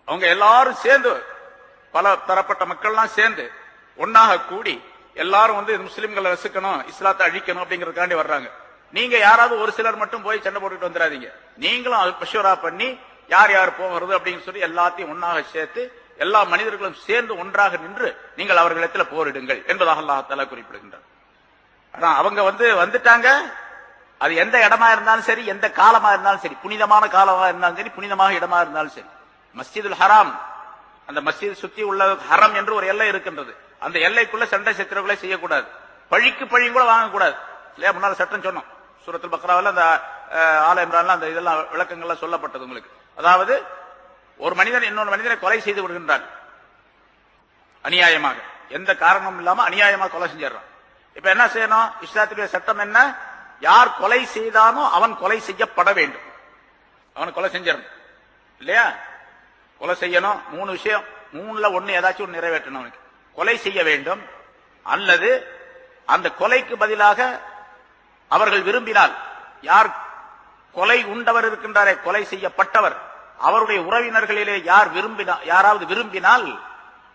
அவங்க எல்லாரும் சேர்ந்து பல தரப்பட்ட மக்கள்லாம் சேர்ந்து ஒன்னாக கூடி எல்லாரும் முஸ்லிம்களை ரசிக்கணும், இஸ்லாத்தை அழிக்கணும் அப்படிங்கறதுக்காண்டி வர்றாங்க. நீங்க யாராவது ஒரு சிலர் மட்டும் போய் சண்டை போட்டுட்டு வந்துடாதீங்க. நீங்களும் அது மஷூரா பண்ணி யார் யார் போகிறது அப்படின்னு சொல்லி எல்லாத்தையும் ஒன்னாக சேர்த்து எல்லா மனிதர்களும் சேர்ந்து ஒன்றாக நின்று நீங்கள் அவர்களிடத்தில் போரிடுங்கள் என்பதாக அல்லாஹ் தஆலா குறிப்பிடுகின்றார். ஆனா அவங்க வந்துட்டாங்க. அது எந்த இடமா இருந்தாலும் சரி, எந்த காலமா இருந்தாலும் சரி, புனிதமான காலமா இருந்தாலும் சரி, புனிதமாக இடமா இருந்தாலும் சரி, மஸ்ஜிதுல் ஹராம், அந்த மஸ்ஜித் சுத்தி உள்ள ஹரம் என்று ஒரு எல்லை இருக்கின்றது. அந்த எல்லைக்குள்ள சண்டை சச்சரவுகளை செய்யக்கூடாது. பழிக்கு பழி கூட வாங்கக்கூடாது இல்லையா? முன்னால சட்டம் சொன்னோம். சூரத்துல் பக்ராவில் அந்த ஆல இம்ரான்ல அந்த இதெல்லாம் விளக்கங்கள்லாம் சொல்லப்பட்டது உங்களுக்கு. அதாவது ஒரு மனிதன் இன்னொரு மனிதனை கொலை செய்து விடுகின்றான் அநியாயமாக, எந்த காரணமும் இல்லாம அநியாயமாக கொலை செஞ்சிடறான். இப்ப என்ன செய்யணும்? இஸ்லாத்துடைய சட்டம் என்ன? யார் கொலை செய்தானோ அவன் கொலை செய்யப்பட வேண்டும். அவன் கொலை செஞ்சிடணும் இல்லையா? கொலை செய்யணும். 3 விஷயம், 3ல 1 ஏதாச்சும் ஒன்று நிறைவேற்றணும். அவனுக்கு கொலை செய்ய வேண்டும், அல்லது அந்த கொலைக்கு பதிலாக அவர்கள் விரும்பினால், யார் கொலை உண்டவர் இருக்கின்றாரே, கொலை செய்யப்பட்டவர், அவருடைய உறவினர்களிலே யாராவது விரும்பினால்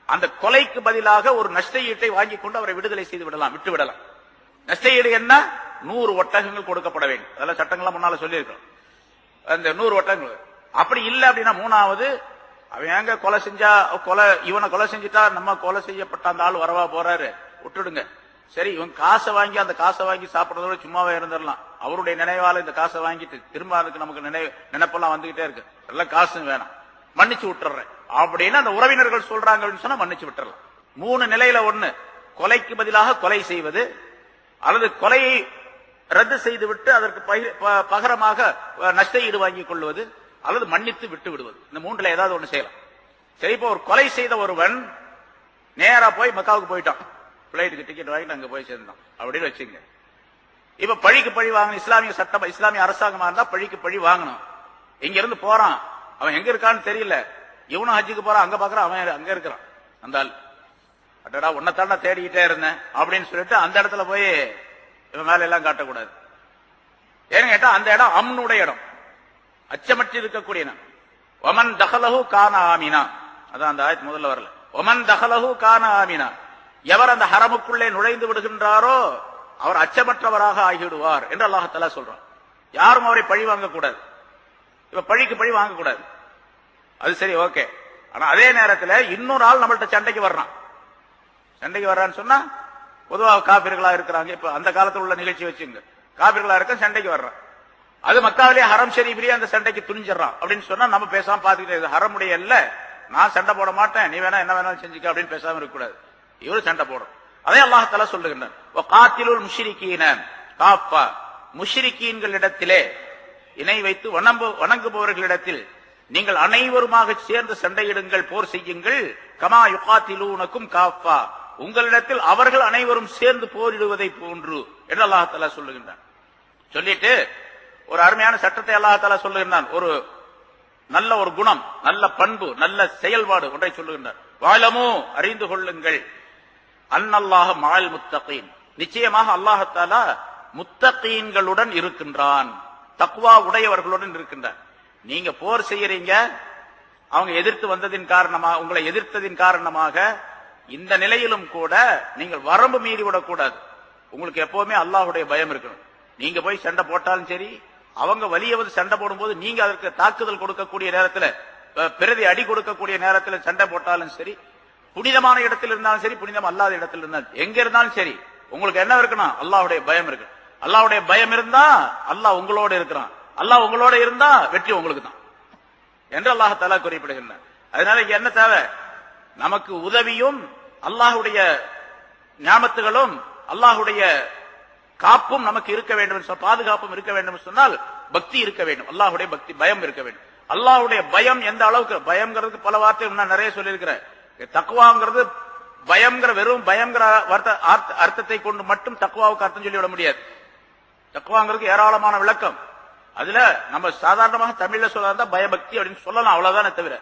அந்த கொலைக்கு பதிலாக ஒரு நஷ்டஈட்டை வாங்கி கொண்டு அவரை விடுதலை செய்து விடலாம், விட்டு விடலாம். நஷ்டஈடு என்ன? 100 ஒட்டகங்கள் கொடுக்கப்பட வேண்டும். அதெல்லாம் சட்டங்கள்லாம் முன்னால சொல்லியிருக்கோம். அந்த 100 ஒட்டகங்கள். அப்படி இல்லை அப்படின்னா 3வது, அவன் எங்க கொலை செஞ்சா இவனை கொலை செஞ்சுட்டா நம்ம கொலை செய்யப்பட்ட அந்த ஆள் வரவா போறாரு, விட்டுடுங்க. சரி, இவன் காசை வாங்கி அந்த காசை வாங்கி சாப்பிடறதோட சும்மாவே இருந்துடலாம். அவருடைய நினைவால இந்த காசை வாங்கிட்டு திரும்ப அதுக்கு நமக்கு நினைப்பெல்லாம் வந்துகிட்டே இருக்கு. எல்லாம் காசு வேணாம், மன்னிச்சு விட்டுறேன் அப்படின்னு அந்த உறவினர்கள் சொல்றாங்கன்னு சொன்னா மன்னிச்சு விட்டுறலாம். 3 நிலையில 1, கொலைக்கு பதிலாக கொலை செய்வது, அல்லது கொலையை ரத்து செய்து விட்டு அதற்கு பகரமாக நஷ்ட ஈடு வாங்கிக் கொள்வது, அல்லது மன்னித்து விட்டு விடுவது. இந்த 3ல ஏதாவது ஒண்ணு செய்யலாம். சரி, இப்போ ஒரு கொலை செய்த ஒருவன் நேரா போய் மக்காவுக்கு போயிட்டான், பிளைட்டுக்கு டிக்கெட் வாங்கிட்டு அங்க போய் சேர்ந்தான் அப்படின்னு வச்சுங்க. இப்ப பழிக்கு பழி வாங்கணும். இஸ்லாமிய சட்டம், இஸ்லாமிய அரசாங்கமா இருந்தா பழிக்கு பழி வாங்கணும். இங்க இருந்து போறான், அவன் எங்க இருக்கான்னு தெரியல, இவனும் ஹஜ்ஜுக்கு போறான், அங்க பாக்குறான், அவன் அங்க இருக்கிறான். அந்த ஆள், அடடா உன்னைத்தான தேடிக்கிட்டே இருந்தேன் அப்படின்னு சொல்லிட்டு அந்த இடத்துல போய் இவன் மேல எல்லாம் காட்டக்கூடாது. ஏன்னு கேட்டா அந்த இடம் அம்னுடைய இடம், அச்சமற்றி இருக்கக்கூடிய இடம். ஒமன் தகலஹு கான ஆமினா, அதான் அந்த ஆயத்து முதல்ல வரல. ஒமன் தகலஹு கான ஆமினா, எவர் அந்த ஹரமுக்குள்ளே நுழைந்து விடுகின்றாரோ அவர் அச்சமற்றவராக ஆகிவிடுவார் என்று அல்லாஹ் தஆலா சொல்றான். யாரும் அவரை பழி வாங்கக்கூடாது. இப்ப பழிக்கு பழி வாங்கக்கூடாது, அது சரி, ஓகே. ஆனா அதே நேரத்தில் இன்னொரு ஆள் நம்மள்ட்ட சண்டைக்கு வர்றான்னு சொன்னா, பொதுவாக காபிர்களா இருக்கிறாங்க. இப்ப அந்த காலத்தில் உள்ள நிகழ்ச்சி வச்சுங்க, காபிர்களா இருக்க சண்டைக்கு வர்றான். அது மக்காவிலே ஹரம் ஷரீஃபிலே அந்த சண்டைக்கு துணிஞ்சிடறான் அப்படின்னு சொன்னா நம்ம பேசாம பாத்துக்கிட்டே, ஹரமுடைய இல்ல, நான் சண்டை போட மாட்டேன், நீ வேணா என்ன வேணாலும் செஞ்சுக்க அப்படின்னு பேசாம இருக்கக்கூடாது. இவரு சண்டை போடும். அதே அல்லாஹ் தஆலா சொல்லுகின்றான், வகாத்திலுல் முஷ்ரிகீன காஃபா, முஷ்ரிகீன்களிடத்திலே இணை வைத்து வணங்குபவர்களிடத்தில் நீங்கள் அனைவருமாக சேர்ந்து சண்டையிடுங்கள், போர் செய்யுங்கள். கமா யுகாத்திலூனக்கும் காஃபா, உங்களிடத்தில் அவர்கள் அனைவரும் சேர்ந்து போரிடுவதை போன்று என்று அல்லாஹ் தஆலா சொல்லுகின்றான். சொல்லிட்டு ஒரு அருமையான சட்டத்தை அல்லாஹ் தஆலா சொல்லுகின்றான். ஒரு நல்ல ஒரு குணம், நல்ல பண்பு, நல்ல செயல்பாடு ஒன்றை சொல்லுகின்றான். வாலமு, அறிந்து கொள்ளுங்கள், அன்னல்லாஹ மஅல் முத்தகீன், நிச்சயமாக அல்லாஹ் தஆலா முத்தகீன்களுடன் இருக்கின்றான், தக்வா உடையவர்களுடன் இருக்கின்றான். நீங்க போர் செய்யறீங்க, அவங்க எதிர்த்து வந்ததின் காரணமாக, உங்களை எதிர்த்ததின் காரணமாக இந்த நிலையிலும் கூட நீங்கள் வரம்பு மீறி விடக்கூடாது. உங்களுக்கு எப்பவுமே அல்லாஹ்வுடைய பயம் இருக்கணும். நீங்க போய் சண்டை போட்டாலும் சரி, அவங்க வலியவது சண்டை போடும்போது நீங்க அதற்கு தாக்குதல் கொடுக்கக்கூடிய நேரத்தில், பிரதி அடி கொடுக்கக்கூடிய நேரத்தில் சண்டை போட்டாலும் சரி, புனிதமான இடத்தில் இருந்தாலும் சரி, புனிதம் அல்லாத இடத்தில் இருந்தாலும், எங்க இருந்தாலும் சரி, உங்களுக்கு என்ன இருக்கணும்? அல்லாஹ்வுடைய பயம் இருக்கு. அல்லாஹ்வுடைய பயம் இருந்தா அல்லாஹ் உங்களோட இருக்கிறான். அல்லாஹ் உங்களோட இருந்தா வெற்றி உங்களுக்கு தான் என்று அல்லாஹ் தஆலா குறிப்பிடுகின்றார். அதனால இங்க என்ன தேவை? நமக்கு உதவியும் அல்லாஹ்வுடைய ஞாபகத்துகளும் அல்லாஹ்வுடைய காப்பும் நமக்கு இருக்க வேண்டும், பாதுகாப்பும் இருக்க வேண்டும் சொன்னால் பக்தி இருக்க வேண்டும், அல்லாஹ்வுடைய பக்தி, பயம் இருக்க வேண்டும். அல்லாஹ்வுடைய பயம் எந்த அளவுக்கு, பயம்ங்கிறதுக்கு பல வார்த்தை நான் நிறைய சொல்லியிருக்கிறேன். தக்வாங்கிறது பயம்ங்கிற வெறும் பயம்ங்கிற அர்த்தத்தை கொண்டு மட்டும் தக்வாவுக்கு அர்த்தம் சொல்லிவிட முடியாது. தக்வாங்கிறதுக்கு ஏராளமான விளக்கம். அதுல நம்ம சாதாரணமாக தமிழ்ல சொல்றதா பயபக்தி அப்படின்னு சொல்லலாம், அவ்வளவுதானே தவிர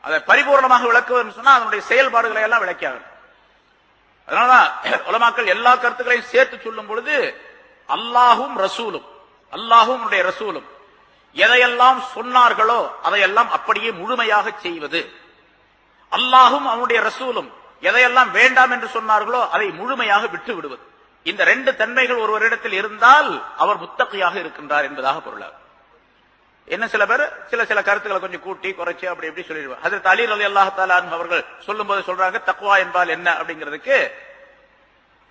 அதை பரிபூர்ணமாக விளக்குவது சொன்னா அதனுடைய செயல்பாடுகளை எல்லாம் விளக்கியாகும். அதனாலதான் உலமாக்கள் எல்லா கருத்துக்களையும் சேர்த்து சொல்லும் பொழுது அல்லாஹும் ரசூலும், அல்லாஹும் ரசூலும் எதையெல்லாம் சொன்னார்களோ அதையெல்லாம் அப்படியே முழுமையாக செய்வது, அல்லாஹும் அவனுடைய ரசூலும் எதையெல்லாம் வேண்டாம் என்று சொன்னார்களோ அதை முழுமையாக விட்டு விடுவது. இந்த ரெண்டு தன்மைகள் ஒருவரிடத்தில் இருந்தால் அவர் முத்தகையாக இருக்கின்றார் என்பதாக பொருளாகும். என்ன சில பேர் சில கருத்துக்களை கொஞ்சம் கூட்டி குறைச்சி அப்படி எப்படி சொல்லிடுவார். ஹஜ்ரத் அலி ரலியல்லாஹு தஆலா அன்ஹு அவர்கள் சொல்லும் போது சொல்றாங்க, தக்வா என்பால் என்ன அப்படிங்கிறதுக்கு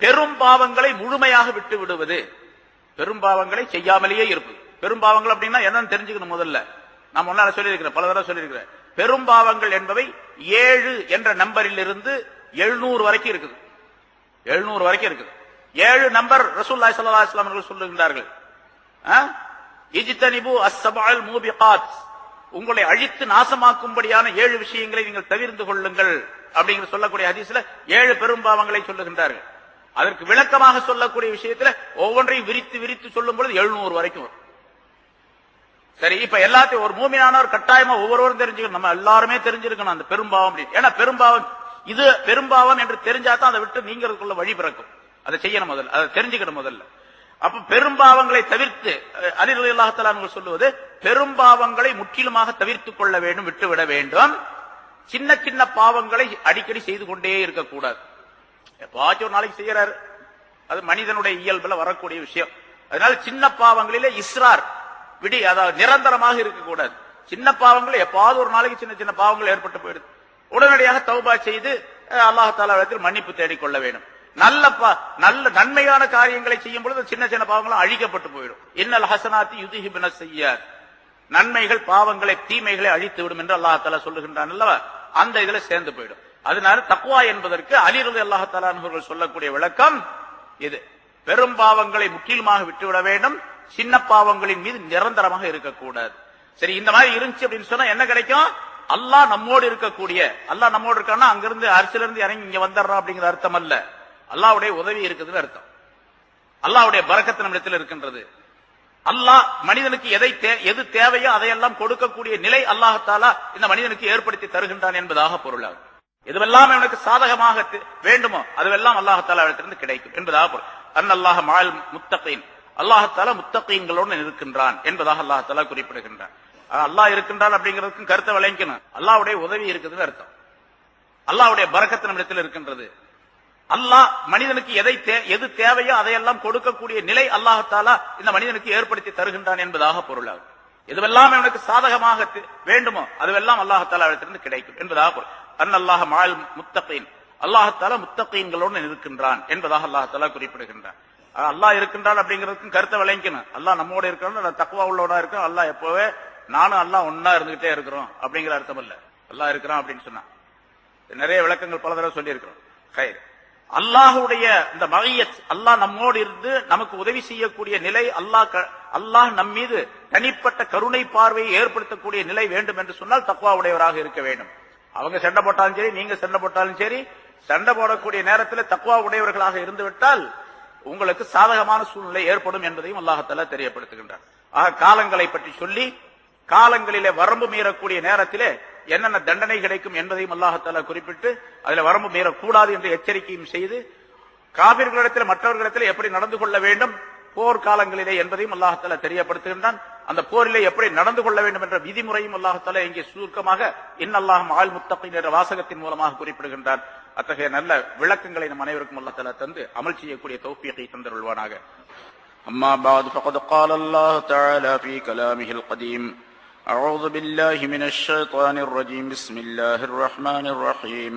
பெரும் பாவங்களை முழுமையாக விட்டு விடுவது, பெரும் பாவங்களை செய்யாமலேயே இருப்பது. பெரும் பாவங்கள் அப்படின்னா என்னன்னு தெரிஞ்சுக்கணும். முதல்ல நான் முன்னால சொல்லியிருக்கிறேன், பல தடவை சொல்லியிருக்கிறேன். பெரும் பாவங்கள் என்பவை 7 என்ற நம்பரில் இருந்து 700 வரைக்கும் இருக்குது. 700 வரைக்கும் இருக்குது. 7 நம்பர் ரசூலுல்லாஹி ஸல்லல்லாஹு அலைஹி வஸல்லம் அவர்கள் சொல்லுகின்றார்கள். இஜ்தனிபு அஸ்ஸபஅல் மூபிகாத், உங்களை அழித்து நாசமாக்கும்படியான 7 விஷயங்களை நீங்கள் தவிர்த்து கொள்ளுங்கள் அப்படிங்கிற சொல்லக்கூடிய ஹதீஸ்ல 7 பெரும் பாவங்களை சொல்லுகின்றார்கள். அதற்கு விளக்கமாக சொல்லக்கூடிய விஷயத்துல ஒவ்வொன்றையும் விரித்து விரித்து சொல்லும் பொழுது 700 வரைக்கும் வரும். சரி, இப்ப எல்லாத்தையும் ஒரு மூமினானவர் கட்டாயமா ஒவ்வொருவரும் தெரிஞ்சுக்கணும். நம்ம எல்லாருமே தெரிஞ்சிருக்கணும் அந்த பெரும்பாவம். ஏன்னா பெரும்பாவம் இது பெரும்பாவம் என்று தெரிஞ்சாதான் அதை விட்டு நீங்கிறதுக்குள்ள வழி பிறக்கும். அதை செய்யணும், முதல்ல அதை தெரிஞ்சுக்கணும் முதல்ல. அப்ப பெரும்பாவங்களை தவிர்த்து அலி ரலியல்லாஹு தஆலா அவர்கள் சொல்லுவது, பெரும்பாவங்களை முற்றிலுமாக தவிர்த்துக் கொள்ள வேண்டும், விட்டுவிட வேண்டும். சின்ன சின்ன பாவங்களை அடிக்கடி செய்து கொண்டே இருக்கக்கூடாது. எப்பாச்சும் ஒரு நாளைக்கு செய்யறாரு, அது மனிதனுடைய இயல்புல வரக்கூடிய விஷயம். அதனால சின்ன பாவங்களிலே இஸ்ரார் விடி, அதாவது நிரந்தரமாக இருக்கக்கூடாது. சின்ன பாவங்கள் எப்பாவது ஒரு நாளைக்கு சின்ன சின்ன பாவங்கள் ஏற்பட்டு போயிடுது, உடனடியாக தௌபா செய்து அல்லாஹ் தஆலாவிடத்தில் மன்னிப்பு தேடிக்கொள்ள வேண்டும். நல்ல நன்மையான காரியங்களை செய்யும் பொழுது சின்ன சின்ன பாவங்களும் அழிக்கப்பட்டு போயிடும். இன்னல் ஹஸனாத்தி யுத்ஹிபுன ஸய்யிஆத், நன்மைகள் பாவங்களை தீமைகளை அழித்து விடும் என்று அல்லாஹ் தஆலா சொல்லுகின்றான் அல்லவா, அந்த இதுல சேர்ந்து போயிடும். அதனால தக்வா என்பதற்கு அலி ரலியல்லாஹு தஆலா அவர்கள் சொல்லக்கூடிய விளக்கம் இது. பெரும் பாவங்களை முற்றிலுமாக விட்டுவிட வேண்டும், சின்ன பாவங்களின் மீது நிரந்தரமாக இருக்கக்கூடாது. சரி, இந்த மாதிரி இருந்துச்சு அப்படின்னு சொன்னா என்ன கிடைக்கும்? அல்லாஹ் நம்மோடு இருக்கக்கூடிய, அல்லாஹ் நம்மோடு இருக்கான்னா அங்கிருந்து அரசியல இருந்து இறங்கி இங்க வந்துடுறோம் அப்படிங்கிற அர்த்தம் அல்ல. அல்லாஹ்வுடைய உதவி இருக்குதுன்னு அர்த்தம். அல்லாஹ்வுடைய பரக்கத்து நம்மிடத்தில் இருக்கின்றது. அல்லாஹ் மனிதனுக்கு எது தேவையோ அதையெல்லாம் கொடுக்கக்கூடிய நிலை அல்லாஹ் தஆலா இந்த மனிதனுக்கு ஏற்படுத்தி தருகின்றான் என்பதாக பொருளாகும். எதுவெல்லாம் அவனுக்கு சாதகமாக வேண்டுமோ அதுவெல்லாம் அல்லாஹ் தஆலா இடத்திலிருந்து கிடைக்கும் என்பதாக பொருள். அன்னல்லாஹ மஅல் முத்தகீன், அல்லாஹ் தஆலா முத்தகீன்களோடு இருக்கின்றான் என்பதாக அல்லாஹ் தஆலா குறிப்பிடுகின்றான். அல்லாஹ் இருக்கின்றான் அப்படிங்கிறதுக்கும் கருத்தை விளங்கிக்கணும். அல்லாஹ்வுடைய உதவி இருக்குதுன்னு அர்த்தம். அல்லாஹ்வுடைய பரக்கத்து நம்மிடத்தில் இருக்கின்றது. அல்லாஹ் மனிதனுக்கு எது தேவையோ அதையெல்லாம் கொடுக்கக்கூடிய நிலை அல்லாஹ் தஆலா இந்த மனிதனுக்கு ஏற்படுத்தி தருகின்றான் என்பதாக பொருளாகும். எதுவெல்லாம் அவனுக்கு சாதகமாக வேண்டுமோ அதுவெல்லாம் அல்லாஹ் தஆலா இடத்திலிருந்து கிடைக்கும் என்பதாக பொருள். அன்னல்லாஹ மஅல் முத்தகீன், அல்லாஹ் தஆலா முத்தகீன்களோடு இருக்கின்றான் என்பதாக அல்லாஹ் தஆலா குறிப்பிடுகின்றான். அல்லாஹ் இருக்கின்றான் அப்படிங்கிறதுக்கும் கருத்தை விளங்கிக்கணும். அல்லாஹ் நம்மோட இருக்கிறோம், தக்வா உள்ளவனா இருக்கிறோம். அல்லாஹ் எப்பவே நானும் அல்லாஹ் ஒன்னா இருந்துகிட்டே இருக்கிறோம் அப்படிங்கிற அர்த்தம் இல்ல. அல்லாஹ் இருக்கிறான் அப்படின்னு சொன்னா நிறைய விளக்கங்கள் பல தடவை சொல்லி இருக்கிறோம். அல்லாஹுடைய இந்த மகியத், அல்லாஹ் நம்மோடு இருந்து நமக்கு உதவி செய்யக்கூடிய நிலை, அல்லாஹ் நம் மீது தனிப்பட்ட கருணை பார்வையை ஏற்படுத்தக்கூடிய நிலை வேண்டும் என்று சொன்னால் தக்வா உடையவராக இருக்க வேண்டும். அவங்க சண்டை போட்டாலும் சரி, நீங்க சண்டை போட்டாலும் சரி, சண்டை போடக்கூடிய நேரத்தில் தக்வா உடையவர்களாக இருந்து விட்டால் உங்களுக்கு சாதகமான சூழ்நிலை ஏற்படும் என்பதையும் அல்லாஹ் தஆலா தெரியப்படுத்துகின்றார். ஆக காலங்களை பற்றி சொல்லி, காலங்களிலே வரம்பு மீறக்கூடிய நேரத்திலே என்னென்ன தண்டனை கிடைக்கும் என்பதையும் அல்லாஹ் தஆலா குறிப்பிட்டு அதில் வரம்பு மீறக்கூடாது என்று எச்சரிக்கையும் செய்து, காபிர்களிடத்தில் மற்றவர்களிடத்தில் எப்படி நடந்து கொள்ள வேண்டும் போர்க்காலங்களிலே என்பதையும் அல்லாஹ் தஆலா தெரியப்படுத்துகின்றான். அந்த போரிலே எப்படி நடந்து கொள்ள வேண்டும் என்ற விதிமுறையும் அல்லாஹ் தஆலா இங்கே சுருக்கமாக இன்னல்லாஹ் மஅல் முத்தகீன் என்ற வாசகத்தின் மூலமாக குறிப்பிடுகின்றான். அத்தகைய நல்ல விளக்கங்களை நம் அனைவருக்கும் அல்லாஹ் தஆலா தந்து அமல் செய்யக்கூடிய தௌஃபீகை தந்தருள்வானாக. அம்மா பஅத் ஃபகத் قال الله تعالى في كلامه القديم أعوذ بالله من الشيطان الرجيم بسم الله الرحمن الرحيم